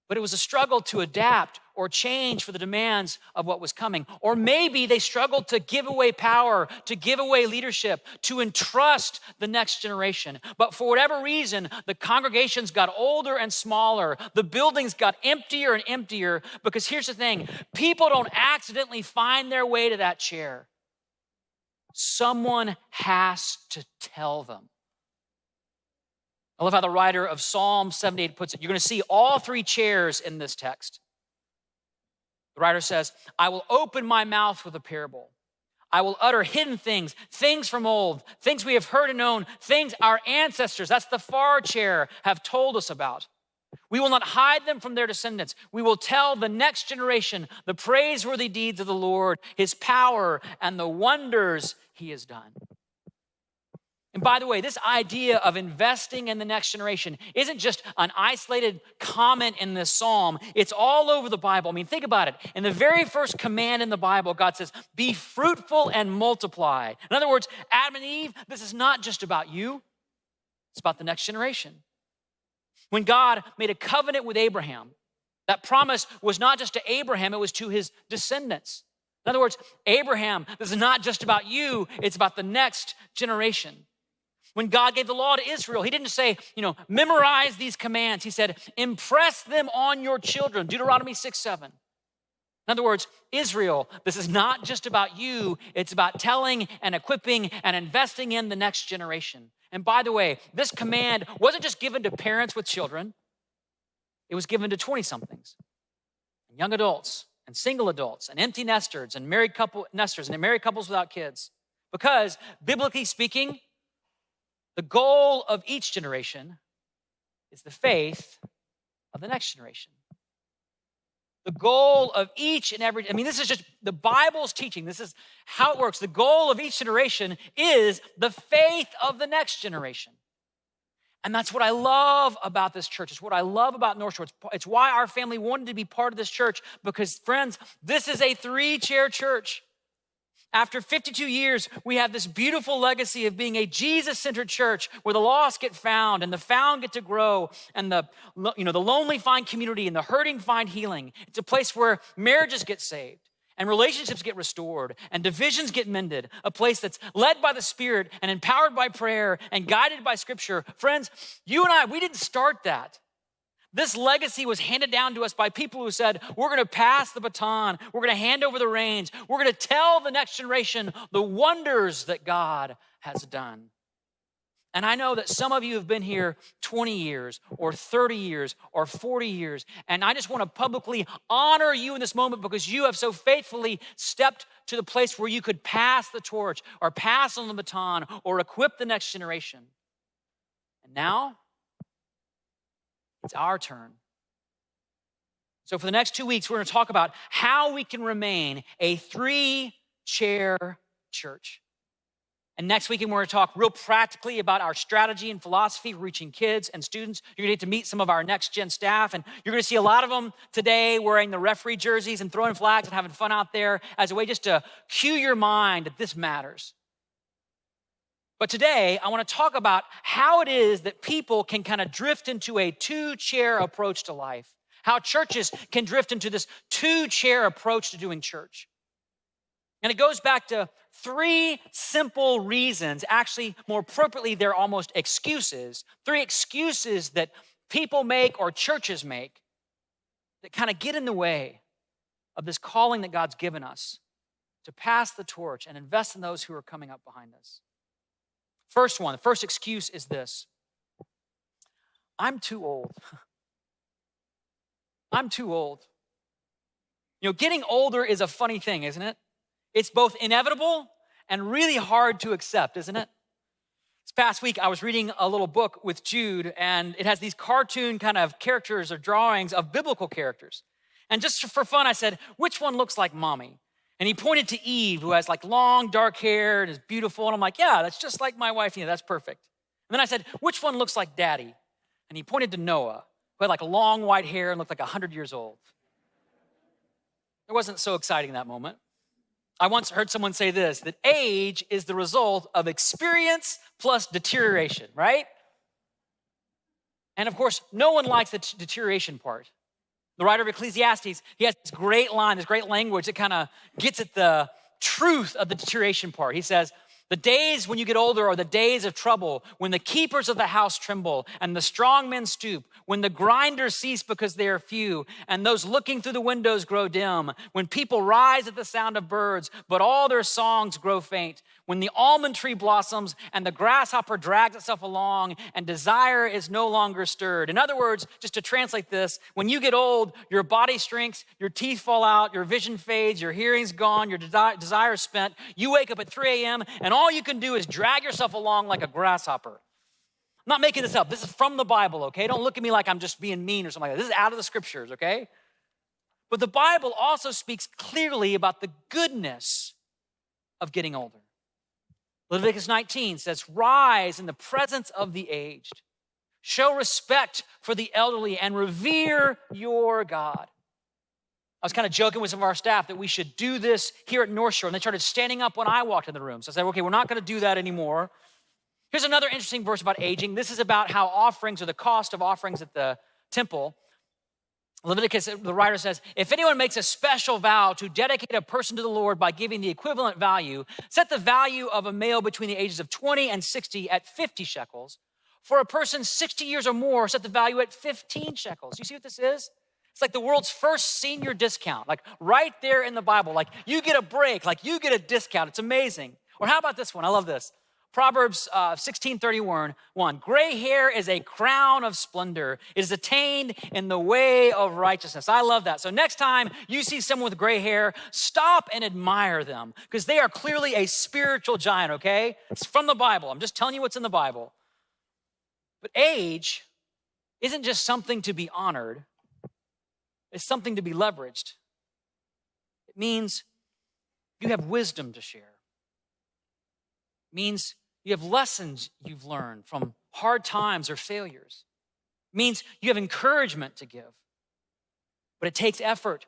but it was a struggle to adapt or change for the demands of what was coming. Or maybe they struggled to give away power, to give away leadership, to entrust the next generation. But for whatever reason, the congregations got older and smaller. The buildings got emptier and emptier, because here's the thing, people don't accidentally find their way to that chair. Someone has to tell them. I love how the writer of Psalm 78 puts it. You're going to see all three chairs in this text. The writer says, I will open my mouth with a parable. I will utter hidden things, things from old, things we have heard and known, things our ancestors, that's the far chair, have told us about. We will not hide them from their descendants. We will tell the next generation the praiseworthy deeds of the Lord, his power, and the wonders he has done. And by the way, this idea of investing in the next generation isn't just an isolated comment in this psalm. It's all over the Bible. I mean, think about it. In the very first command in the Bible, God says, be fruitful and multiply. In other words, Adam and Eve, this is not just about you. It's about the next generation. When God made a covenant with Abraham, that promise was not just to Abraham, it was to his descendants. In other words, Abraham, this is not just about you, it's about the next generation. When God gave the law to Israel, he didn't say, memorize these commands. He said, impress them on your children. Deuteronomy 6:7. In other words, Israel, this is not just about you. It's about telling and equipping and investing in the next generation. And by the way, this command wasn't just given to parents with children. It was given to 20-somethings, and young adults, and single adults, and empty nesters, and married couples without kids. Because, biblically speaking, the goal of each generation is the faith of the next generation. The goal of each and every, this is just the Bible's teaching. This is how it works. The goal of each generation is the faith of the next generation. And that's what I love about this church. It's what I love about Northshore. It's why our family wanted to be part of this church, because, friends, this is a 3-chair church. After 52 years, we have this beautiful legacy of being a Jesus-centered church where the lost get found and the found get to grow and the lonely find community and the hurting find healing. It's a place where marriages get saved and relationships get restored and divisions get mended, a place that's led by the Spirit and empowered by prayer and guided by Scripture. Friends, you and I, we didn't start that. This legacy was handed down to us by people who said, we're going to pass the baton. We're going to hand over the reins. We're going to tell the next generation the wonders that God has done. And I know that some of you have been here 20 years or 30 years or 40 years. And I just want to publicly honor you in this moment because you have so faithfully stepped to the place where you could pass the torch or pass on the baton or equip the next generation. And now, it's our turn. So for the next 2 weeks, we're going to talk about how we can remain a 3-chair church. And next week, we're going to talk real practically about our strategy and philosophy for reaching kids and students. You're going to get to meet some of our next-gen staff, and you're going to see a lot of them today wearing the referee jerseys and throwing flags and having fun out there as a way just to cue your mind that this matters. But today, I want to talk about how it is that people can kind of drift into a 2-chair approach to life, how churches can drift into this 2-chair approach to doing church. And it goes back to 3 simple reasons. Actually, more appropriately, they're almost excuses. 3 excuses that people make or churches make that kind of get in the way of this calling that God's given us to pass the torch and invest in those who are coming up behind us. The first excuse is this: I'm too old. I'm too old. You know, getting older is a funny thing, isn't it? It's both inevitable and really hard to accept, isn't it? This past week, I was reading a little book with Jude, and it has these cartoon kind of characters or drawings of biblical characters. And just for fun, I said, which one looks like mommy? And he pointed to Eve, who has like long, dark hair and is beautiful. And I'm like, yeah, that's just like my wife. Yeah, that's perfect. And then I said, which one looks like daddy? And he pointed to Noah, who had like long white hair and looked like 100 years old. It wasn't so exciting that moment. I once heard someone say this, that age is the result of experience plus deterioration, right? And of course, no one likes the deterioration part. The writer of Ecclesiastes, he has this great line, this great language that kind of gets at the truth of the deterioration part. He says, the days when you get older are the days of trouble, when the keepers of the house tremble and the strong men stoop, when the grinders cease because they are few, and those looking through the windows grow dim, when people rise at the sound of birds, but all their songs grow faint, when the almond tree blossoms and the grasshopper drags itself along and desire is no longer stirred. In other words, just to translate this, when you get old, your body shrinks, your teeth fall out, your vision fades, your hearing's gone, your desire's spent. You wake up at 3 a.m. and all you can do is drag yourself along like a grasshopper. I'm not making this up. This is from the Bible, okay? Don't look at me like I'm just being mean or something like that. This is out of the scriptures, okay? But the Bible also speaks clearly about the goodness of getting older. Leviticus 19 says, rise in the presence of the aged. Show respect for the elderly and revere your God. I was kind of joking with some of our staff that we should do this here at Northshore, and they started standing up when I walked in the room. So I said, okay, we're not going to do that anymore. Here's another interesting verse about aging. This is about how offerings or the cost of offerings at the temple. Leviticus, the writer says, if anyone makes a special vow to dedicate a person to the Lord by giving the equivalent value, set the value of a male between the ages of 20 and 60 at 50 shekels. For a person 60 years or more, set the value at 15 shekels. You see what this is? It's like the world's first senior discount, like right there in the Bible. Like you get a break, like you get a discount. It's amazing. Or how about this one? I love this. Proverbs 16:31, gray hair is a crown of splendor. It is attained in the way of righteousness. I love that. So next time you see someone with gray hair, stop and admire them because they are clearly a spiritual giant, okay? It's from the Bible. I'm just telling you what's in the Bible. But age isn't just something to be honored. It's something to be leveraged. It means you have wisdom to share. It means you have lessons you've learned from hard times or failures. It means you have encouragement to give. But it takes effort.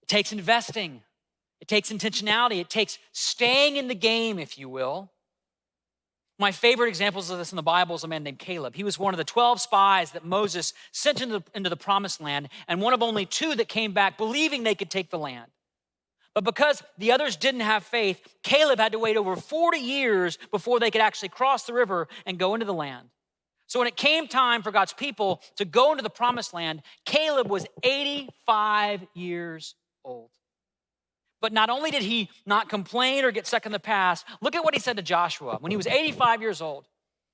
It takes investing. It takes intentionality. It takes staying in the game, if you will. My favorite examples of this in the Bible is a man named Caleb. He was one of the 12 spies that Moses sent into the promised land, and one of only 2 that came back believing they could take the land. But because the others didn't have faith, Caleb had to wait over 40 years before they could actually cross the river and go into the land. So when it came time for God's people to go into the promised land, Caleb was 85 years old. But not only did he not complain or get stuck in the past, look at what he said to Joshua when he was 85 years old.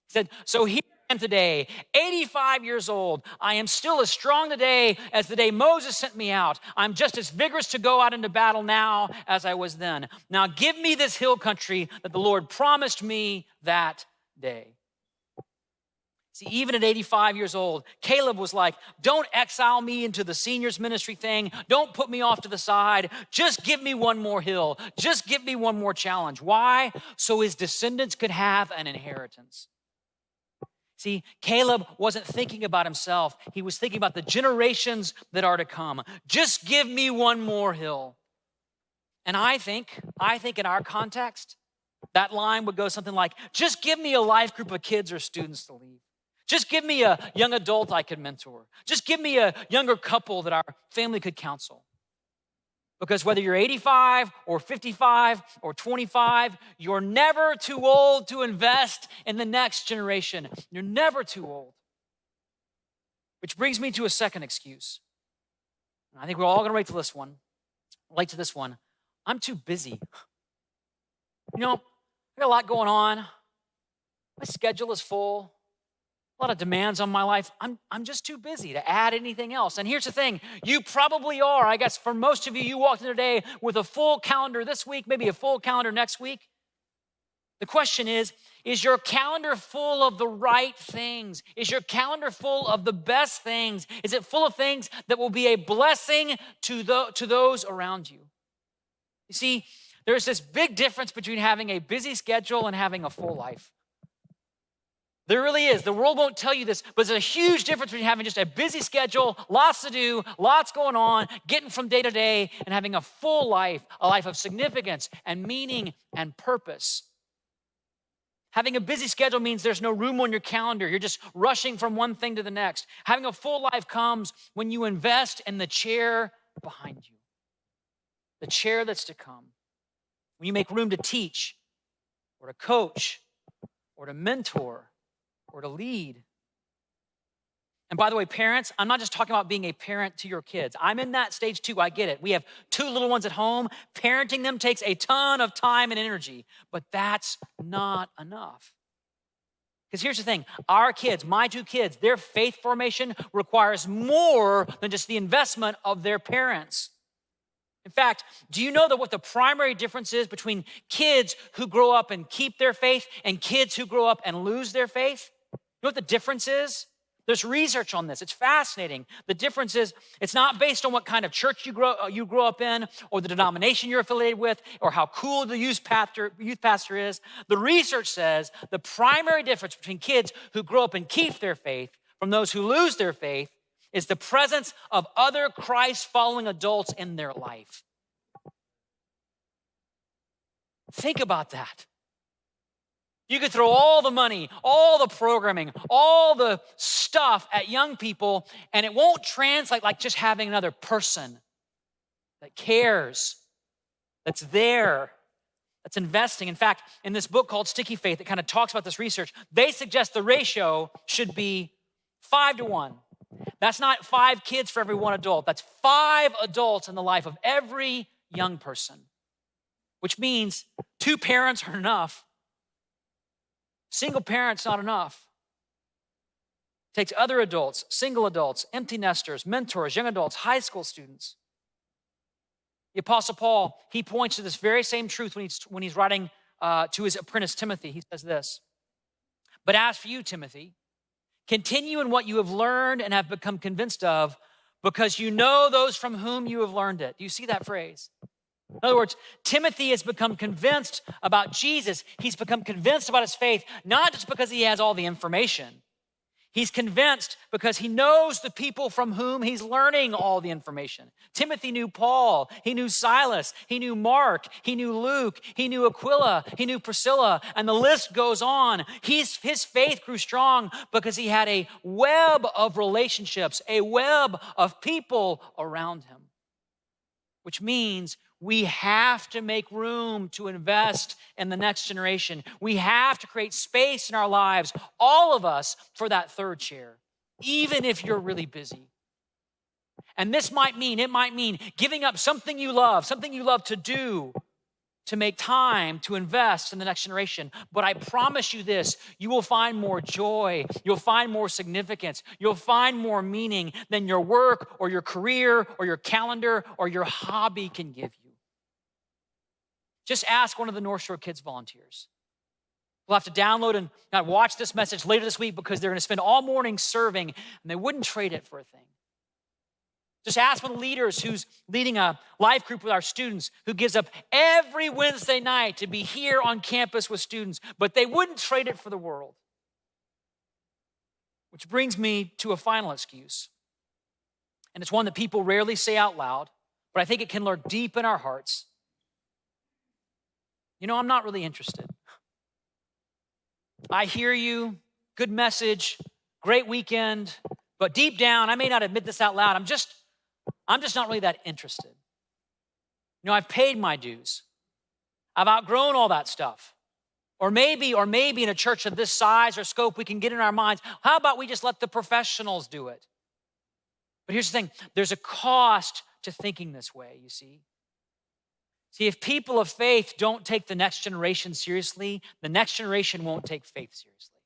He said, so here I am today, 85 years old. I am still as strong today as the day Moses sent me out. I'm just as vigorous to go out into battle now as I was then. Now give me this hill country that the Lord promised me that day. See, even at 85 years old, Caleb was like, don't exile me into the seniors ministry thing. Don't put me off to the side. Just give me one more hill. Just give me one more challenge. Why? So his descendants could have an inheritance. See, Caleb wasn't thinking about himself. He was thinking about the generations that are to come. Just give me one more hill. And I think in our context, that line would go something like, just give me a life group of kids or students to lead. Just give me a young adult I could mentor. Just give me a younger couple that our family could counsel. Because whether you're 85 or 55 or 25, you're never too old to invest in the next generation. You're never too old. Which brings me to a second excuse. I think we're all going to relate to this one. I'm too busy. You know, I got a lot going on. My schedule is full. a lot of demands on my life. I'm just too busy to add anything else. And here's the thing, you probably are. I guess for most of you, you walked in today with a full calendar this week, maybe a full calendar next week. The question is your calendar full of the right things? Is your calendar full of the best things? Is it full of things that will be a blessing to those around you? You see, there's this big difference between having a busy schedule and having a full life. There really is. The world won't tell you this, but there's a huge difference between having just a busy schedule, lots to do, lots going on, getting from day to day, and having a full life, a life of significance and meaning and purpose. Having a busy schedule means there's no room on your calendar. You're just rushing from one thing to the next. Having a full life comes when you invest in the chair behind you, the chair that's to come. When you make room to teach or to coach or to mentor or to lead. And by the way, parents, I'm not just talking about being a parent to your kids. I'm in that stage too, I get it. We have 2 little ones at home. Parenting them takes a ton of time and energy, but that's not enough. Because here's the thing, our kids, my 2 kids, their faith formation requires more than just the investment of their parents. In fact, do you know that what the primary difference is between kids who grow up and keep their faith and kids who grow up and lose their faith? You know what the difference is? There's research on this. It's fascinating. The difference is it's not based on what kind of church you grow up in or the denomination you're affiliated with or how cool the youth pastor is. The research says the primary difference between kids who grow up and keep their faith from those who lose their faith is the presence of other Christ-following adults in their life. Think about that. You could throw all the money, all the programming, all the stuff at young people, and it won't translate like just having another person that cares, that's there, that's investing. In fact, in this book called Sticky Faith, it kind of talks about this research. They suggest the ratio should be 5-to-1. That's not 5 kids for every 1 adult. That's 5 adults in the life of every young person, which means 2 parents are enough. Single parents not enough. It takes other adults, single adults, empty nesters, mentors, young adults, high school students. The Apostle Paul, he points to this very same truth when he's writing to his apprentice Timothy. He says this, "But as for you, Timothy, continue in what you have learned and have become convinced of, because you know those from whom you have learned it." Do you see that phrase? In other words, Timothy has become convinced about Jesus. He's become convinced about his faith, not just because he has all the information. He's convinced because he knows the people from whom he's learning all the information. Timothy knew Paul, he knew Silas, he knew Mark, he knew Luke, he knew Aquila, he knew Priscilla, and the list goes on. His faith grew strong because he had a web of relationships, a web of people around him, which means we have to make room to invest in the next generation. We have to create space in our lives, all of us, for that third chair, even if you're really busy. And it might mean giving up something you love to do, to make time to invest in the next generation. But I promise you this, you will find more joy, you'll find more significance, you'll find more meaning than your work or your career or your calendar or your hobby can give you. Just ask one of the Northshore Kids volunteers. We'll have to download and watch this message later this week because they're going to spend all morning serving, and they wouldn't trade it for a thing. Just ask one of the leaders who's leading a life group with our students, who gives up every Wednesday night to be here on campus with students, but they wouldn't trade it for the world. Which brings me to a final excuse. And it's one that people rarely say out loud, but I think it can lurk deep in our hearts. You know, I'm not really interested. I hear you, good message, great weekend, but deep down, I may not admit this out loud, I'm just not really that interested. You know, I've paid my dues. I've outgrown all that stuff. Or maybe in a church of this size or scope, we can get in our minds, how about we just let the professionals do it? But here's the thing, there's a cost to thinking this way, you see. See, if people of faith don't take the next generation seriously, the next generation won't take faith seriously.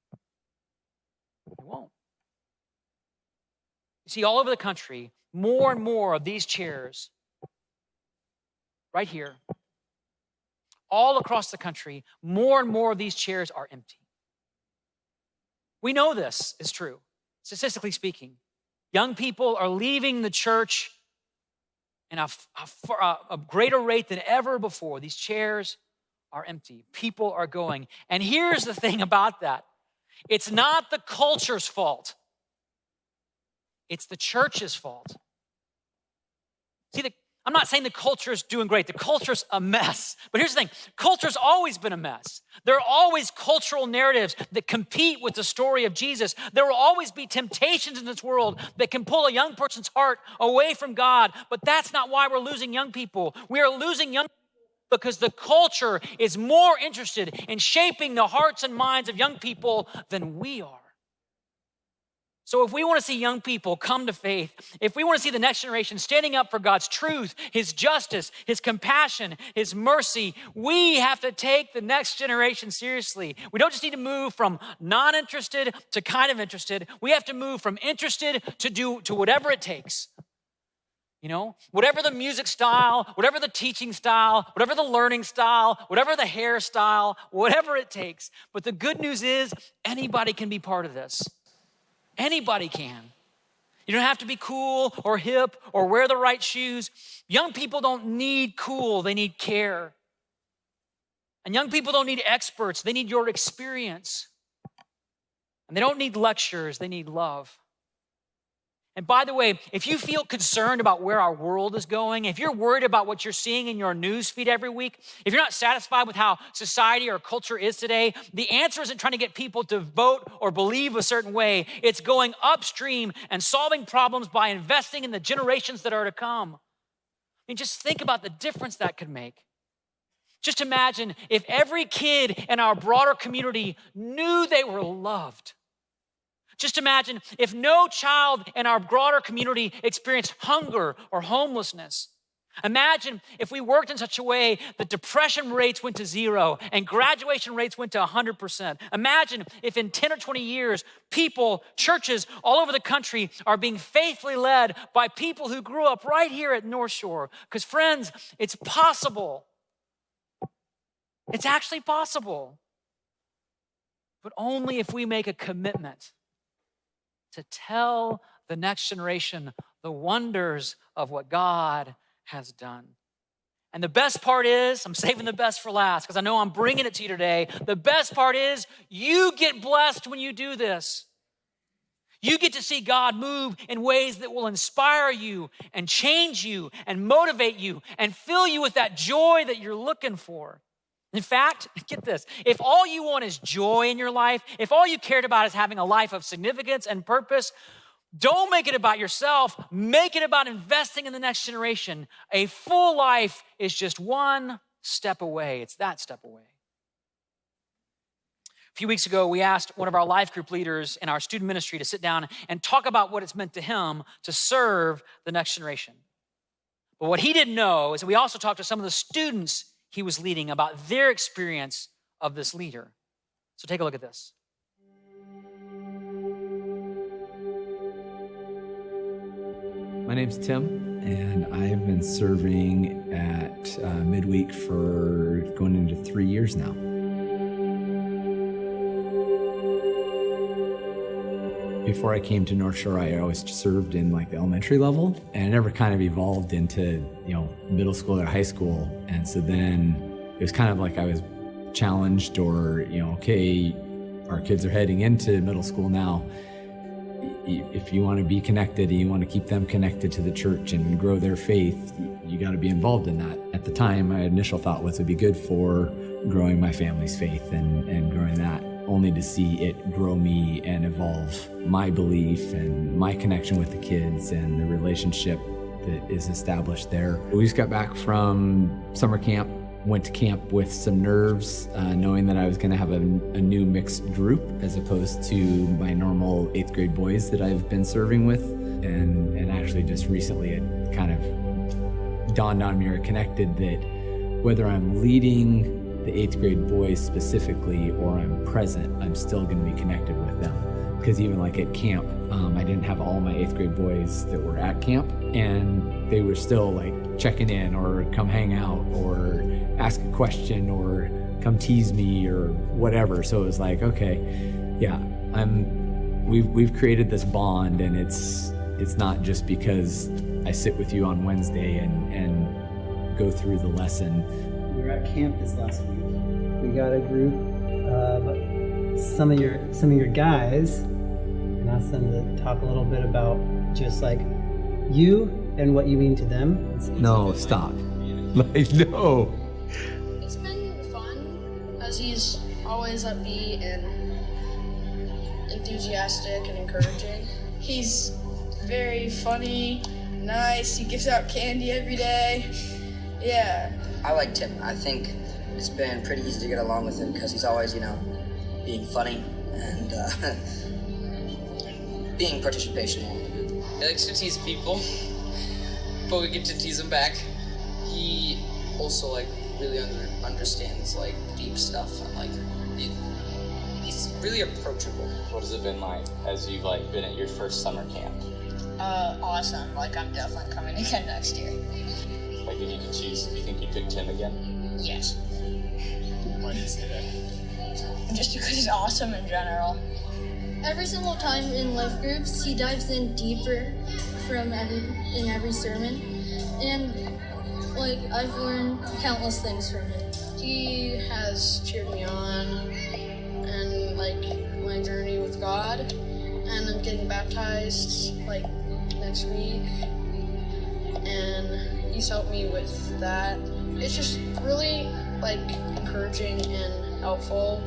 They won't. You see, all over the country, more and more of these chairs, right here, all across the country, more and more of these chairs are empty. We know this is true, statistically speaking. Young people are leaving the church in a greater rate than ever before. These chairs are empty. People are going. And here's the thing about that. It's not the culture's fault. It's the church's fault. See, I'm not saying the culture's doing great. The culture's a mess. But here's the thing. Culture's always been a mess. There are always cultural narratives that compete with the story of Jesus. There will always be temptations in this world that can pull a young person's heart away from God. But that's not why we're losing young people. We are losing young people because the culture is more interested in shaping the hearts and minds of young people than we are. So if we want to see young people come to faith, if we want to see the next generation standing up for God's truth, His justice, His compassion, His mercy, we have to take the next generation seriously. We don't just need to move from non-interested to kind of interested. We have to move from interested to whatever it takes. You know, whatever the music style, whatever the teaching style, whatever the learning style, whatever the hairstyle, whatever it takes. But the good news is anybody can be part of this. Anybody can. You don't have to be cool or hip or wear the right shoes. Young people don't need cool, they need care. And young people don't need experts, they need your experience. And they don't need lectures, they need love. And by the way, if you feel concerned about where our world is going, if you're worried about what you're seeing in your news feed every week, if you're not satisfied with how society or culture is today, the answer isn't trying to get people to vote or believe a certain way. It's going upstream and solving problems by investing in the generations that are to come. I mean, just think about the difference that could make. Just imagine if every kid in our broader community knew they were loved. Just imagine if no child in our broader community experienced hunger or homelessness. Imagine if we worked in such a way that depression rates went to 0 and graduation rates went to 100%. Imagine if in 10 or 20 years, people, churches all over the country are being faithfully led by people who grew up right here at Northshore. Because friends, it's possible. It's actually possible. But only if we make a commitment to tell the next generation the wonders of what God has done. And the best part is, I'm saving the best for last because I know I'm bringing it to you today. The best part is you get blessed when you do this. You get to see God move in ways that will inspire you and change you and motivate you and fill you with that joy that you're looking for. In fact, get this, if all you want is joy in your life, if all you cared about is having a life of significance and purpose, don't make it about yourself. Make it about investing in the next generation. A full life is just one step away. It's that step away. A few weeks ago, we asked one of our life group leaders in our student ministry to sit down and talk about what it's meant to him to serve the next generation. But what he didn't know is that we also talked to some of the students he was leading about their experience of this leader. So take a look at this. My name's Tim, and I've been serving at Midweek for going into 3 years now. Before I came to Northshore, I always served in like the elementary level, and it never kind of evolved into, middle school or high school. And so then it was kind of like I was challenged or, okay, our kids are heading into middle school now. If you want to be connected and you want to keep them connected to the church and grow their faith, you got to be involved in that. At the time, my initial thought was it'd be good for growing my family's faith and growing that, only to see it grow me and evolve my belief and my connection with the kids and the relationship that is established there. We just got back from summer camp, went to camp with some nerves, knowing that I was gonna have a new mixed group as opposed to my normal 8th grade boys that I've been serving with. And actually just recently it kind of dawned on me or connected that whether I'm leading the 8th grade boys specifically or I'm present, I'm still gonna be connected with them. because even like at camp, I didn't have all my 8th grade boys that were at camp, and they were still like checking in or come hang out or ask a question or come tease me or whatever. So it was like, okay, yeah, we've created this bond, and it's not just because I sit with you on Wednesday and go through the lesson. We were at camp this last week. We got a group of some of your guys and asked them to talk a little bit about just like you and what you mean to them. No, stop. Like, no. It's been fun because he's always upbeat and enthusiastic and encouraging. He's very funny, nice. He gives out candy every day. Yeah. I like Tim. I think it's been pretty easy to get along with him because he's always, being funny and being participational. He likes to tease people, but we get to tease him back. He also really understands deep stuff and he's really approachable. What has it been like as you've been at your first summer camp? Awesome. I'm definitely coming again next year. If you could choose, do you think you pick Tim again? Yes. Why do you say that? Just because he's awesome in general. Every single time in life groups, he dives in deeper in every sermon, and I've learned countless things from him. He has cheered me on and my journey with God, and I'm getting baptized next week, and he's helped me with that. It's just really encouraging and helpful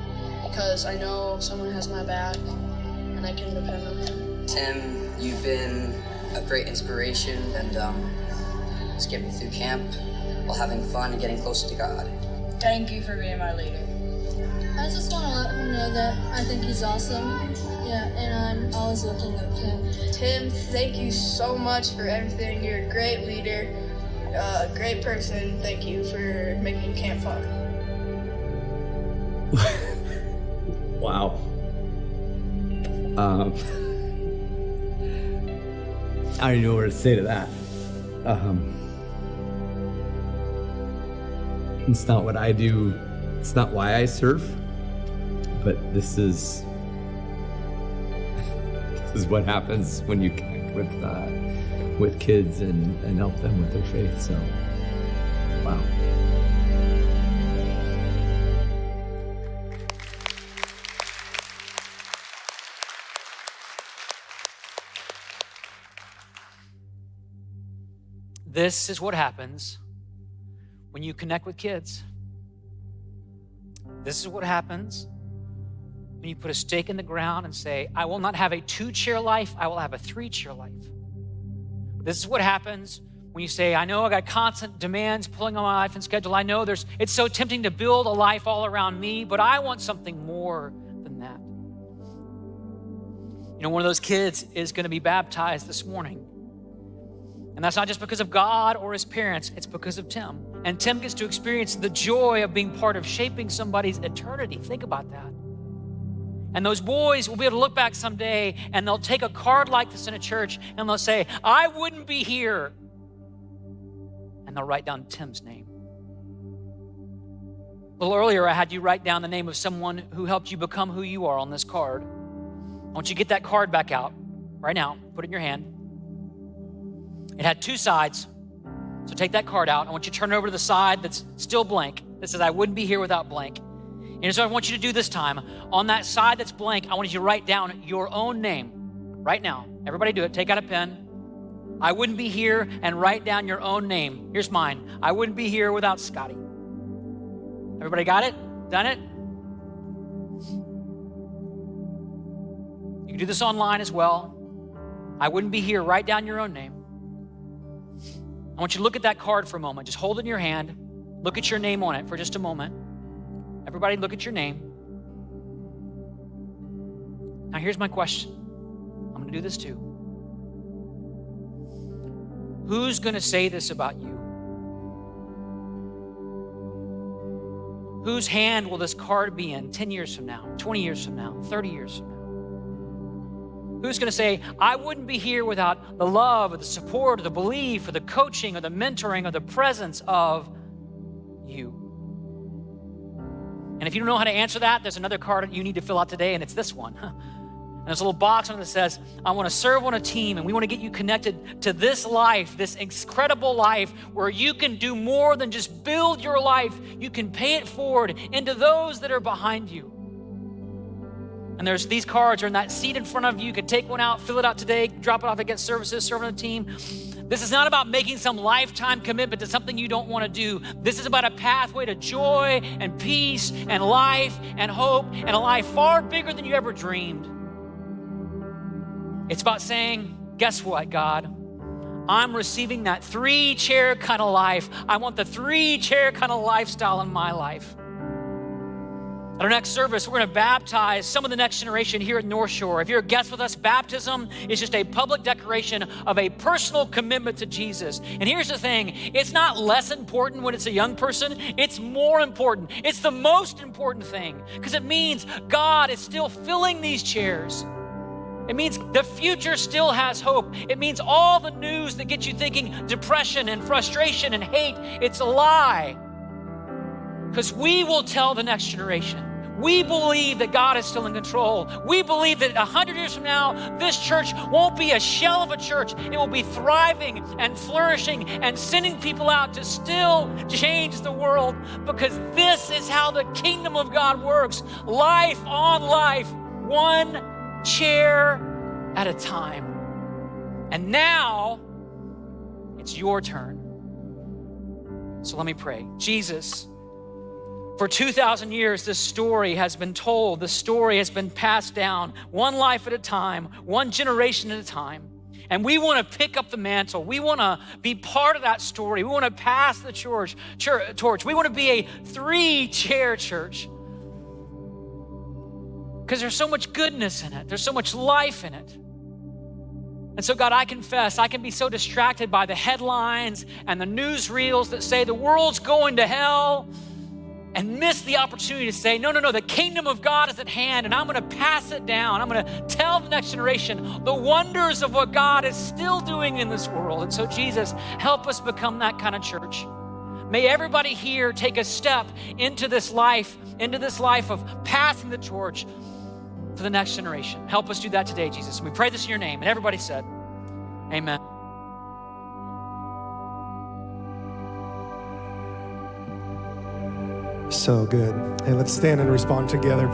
because I know someone has my back and I can depend on him. Tim, you've been a great inspiration and just getting me through camp while having fun and getting closer to God. Thank you for being my leader. I just want to let him know that I think he's awesome. Yeah, and I'm always looking up to him. Tim, thank you so much for everything. You're a great leader, a great person. Thank you for making camp fun. Wow. I don't even know what to say to that. It's not what I do. It's not why I serve, but this is what happens when you connect with kids and help them with their faith. So, wow. This is what happens when you connect with kids. This is what happens when you put a stake in the ground and say, I will not have a 2-chair life, I will have a 3-chair life. This is what happens when you say, I know I got constant demands pulling on my life and schedule. I know it's so tempting to build a life all around me, but I want something more than that. One of those kids is going to be baptized this morning. And that's not just because of God or his parents, it's because of Tim. And Tim gets to experience the joy of being part of shaping somebody's eternity. Think about that. And those boys will be able to look back someday and they'll take a card like this in a church and they'll say, I wouldn't be here. And they'll write down Tim's name. A little earlier, I had you write down the name of someone who helped you become who you are on this card. I want you to get that card back out right now. Put it in your hand. It had 2 sides. So take that card out. I want you to turn it over to the side that's still blank. That says, I wouldn't be here without blank. And so I want you to do this time. On that side that's blank, I want you to write down your own name right now. Everybody do it. Take out a pen. I wouldn't be here, and write down your own name. Here's mine. I wouldn't be here without Scotty. Everybody got it? Done it? You can do this online as well. I wouldn't be here. Write down your own name. I want you to look at that card for a moment. Just hold it in your hand. Look at your name on it for just a moment. Everybody look at your name. Now here's my question. I'm going to do this too. Who's going to say this about you? Whose hand will this card be in 10 years from now, 20 years from now, 30 years from now? Who's going to say, I wouldn't be here without the love or the support or the belief or the coaching or the mentoring or the presence of you? And if you don't know how to answer that, there's another card you need to fill out today, and it's this one. And there's a little box on it that says, I want to serve on a team, and we want to get you connected to this life, this incredible life where you can do more than just build your life. You can pay it forward into those that are behind you. And there's these cards are in that seat in front of you. You can take one out, fill it out today, drop it off at Get Services, serve on a team. This is not about making some lifetime commitment to something you don't want to do. This is about a pathway to joy and peace and life and hope and a life far bigger than you ever dreamed. It's about saying, guess what, God? I'm receiving that 3-chair kind of life. I want the 3-chair kind of lifestyle in my life. At our next service, we're going to baptize some of the next generation here at Northshore. If you're a guest with us, baptism is just a public declaration of a personal commitment to Jesus. And here's the thing, it's not less important when it's a young person. It's more important. It's the most important thing because it means God is still filling these chairs. It means the future still has hope. It means all the news that gets you thinking depression and frustration and hate, it's a lie. Because we will tell the next generation. We believe that God is still in control. We believe that 100 years from now, this church won't be a shell of a church. It will be thriving and flourishing and sending people out to still change the world because this is how the kingdom of God works. Life on life, one chair at a time. And now it's your turn. So let me pray. Jesus, for 2,000 years, this story has been told. The story has been passed down one life at a time, one generation at a time. And we want to pick up the mantle. We want to be part of that story. We want to pass the torch. We want to be a 3-chair church. Because there's so much goodness in it. There's so much life in it. And so, God, I confess, I can be so distracted by the headlines and the newsreels that say the world's going to hell and miss the opportunity to say, no, the kingdom of God is at hand and I'm going to pass it down. I'm going to tell the next generation the wonders of what God is still doing in this world. And so, Jesus, help us become that kind of church. May everybody here take a step into this life of passing the torch to the next generation. Help us do that today, Jesus. We pray this in your name. And everybody said, amen. So good. Hey, let's stand and respond together.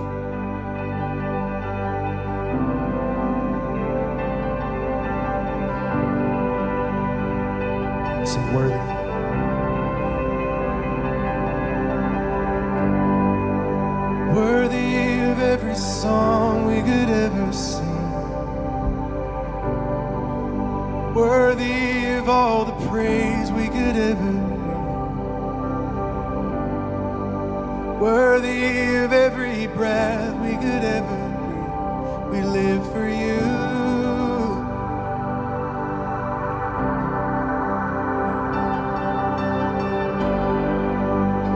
Listen, worthy. Worthy of every song we could ever sing. Worthy of all the praise we could ever bring. Worthy of every breath we could ever breathe. We live for you.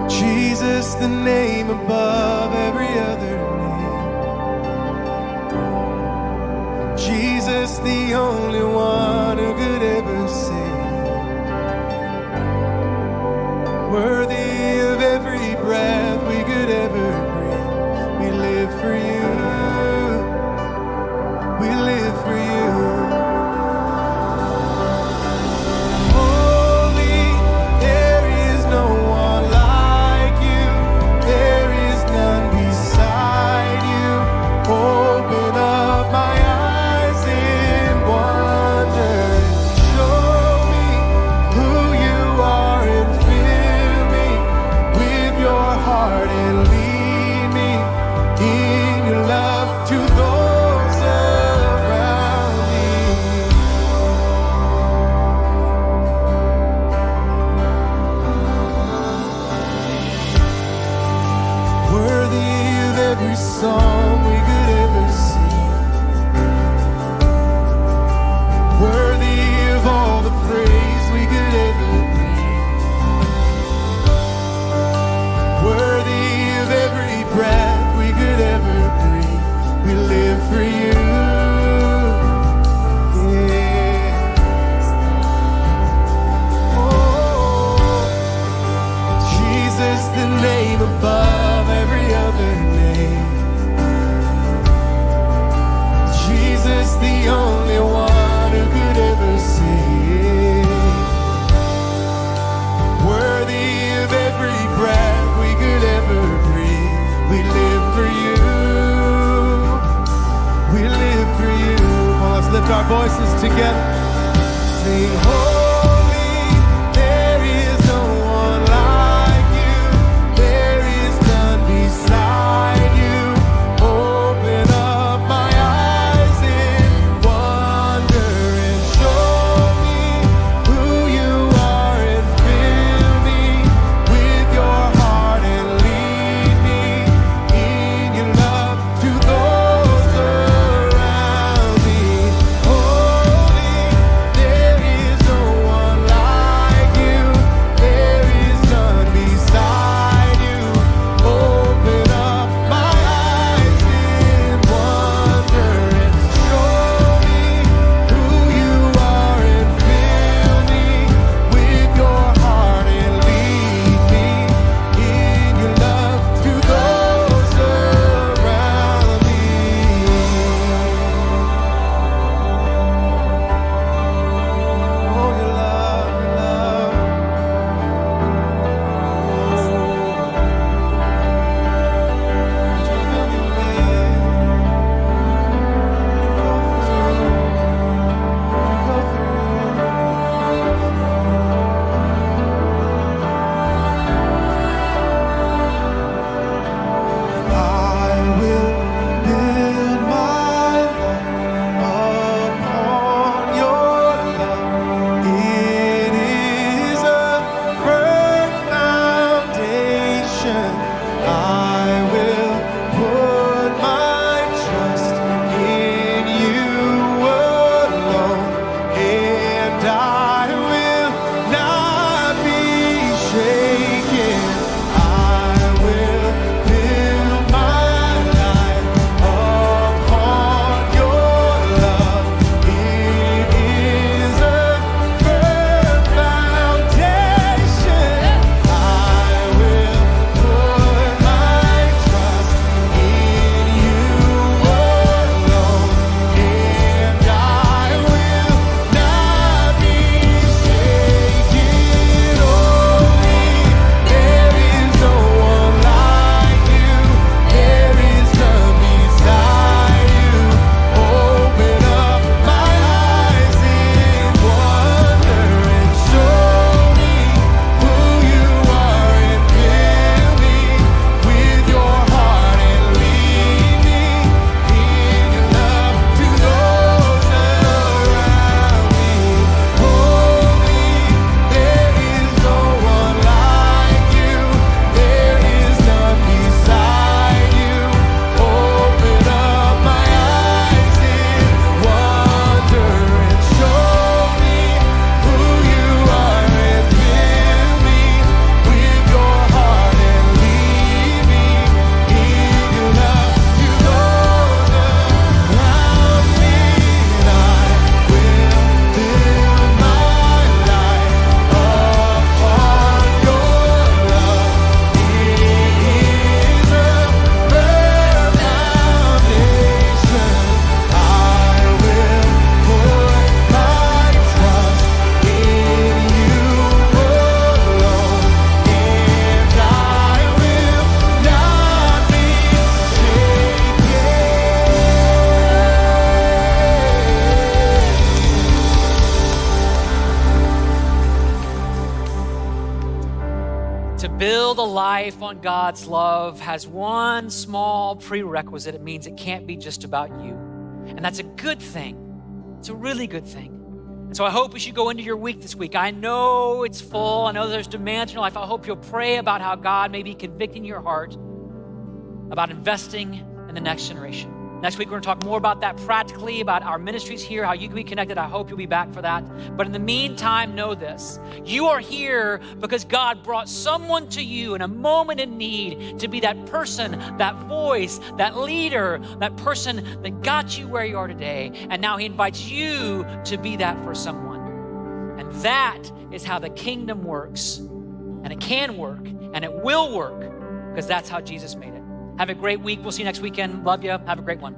Jesus, the name above every other name. Jesus, the only one who could ever save. Worthy of every breath we could ever breathe. We live for you. We live for you. Song we could ever sing. Worthy of all the praise we could ever bring. Worthy of every breath we could ever breathe. We live for you. We live for you. We live for you. Come on, let's lift our voices together. Sing holy, there is no one like you. There is none beside you. Open up my eyes in wonder and show me who you are and fill me with your heart and lead me in your love to those around me. Holy, there is no one like you. There is none beside you. Open up my eyes in wonder and show me who you are and fill me with your heart and lead me in your love to those around me. Oh, your love, your love. I will build my life upon your love. It is a firm foundation. I will put my trust in you alone, and I will not be shaken. I will build my life upon your love. It is a firm foundation. I will put my trust in you alone, and I will not be shaken. Only there is no one like you. There is none beside you. Open up my eyes in wonder and show me who you are and fill me with your heart and lead me in your love to those around me. Holy, there is no one like you. There is none beside you. Open up my eyes in wonder and show me who you are and fill me with your heart and lead me in your love to those around me. And I will build my life upon your love. It is a firm foundation. I will put my trust in you alone, and I will not be shaken. To build a life on God's love has one small prerequisite. It means it can't be just about you. And that's a good thing. It's a really good thing. And so I hope as you go into your week this week, I know it's full. I know there's demands in your life. I hope you'll pray about how God may be convicting your heart about investing in the next generation. Next week, we're gonna talk more about that practically, about our ministries here, how you can be connected. I hope you'll be back for that. But in the meantime, know this. You are here because God brought someone to you in a moment in need to be that person, that voice, that leader, that person that got you where you are today. And now he invites you to be that for someone. And that is how the kingdom works. And it can work, and it will work, because that's how Jesus made it. Have a great week. We'll see you next weekend. Love you. Have a great one.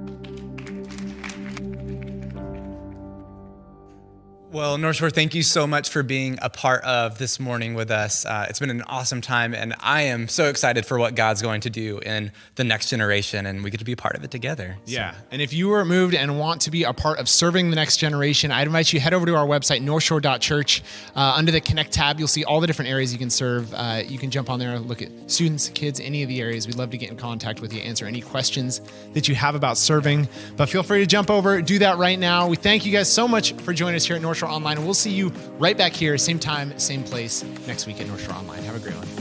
Well, North Shore, thank you so much for being a part of this morning with us. It's been an awesome time, and I am so excited for what God's going to do in the next generation, and we get to be a part of it together. Yeah, and if you are moved and want to be a part of serving the next generation, I'd invite you to head over to our website, northshore.church. Under the Connect tab, you'll see all the different areas you can serve. You can jump on there, look at students, kids, any of the areas. We'd love to get in contact with you, answer any questions that you have about serving. But feel free to jump over, do that right now. We thank you guys so much for joining us here at Northshore Online. We'll see you right back here, same time, same place, next week at Northshore Online. Have a great one.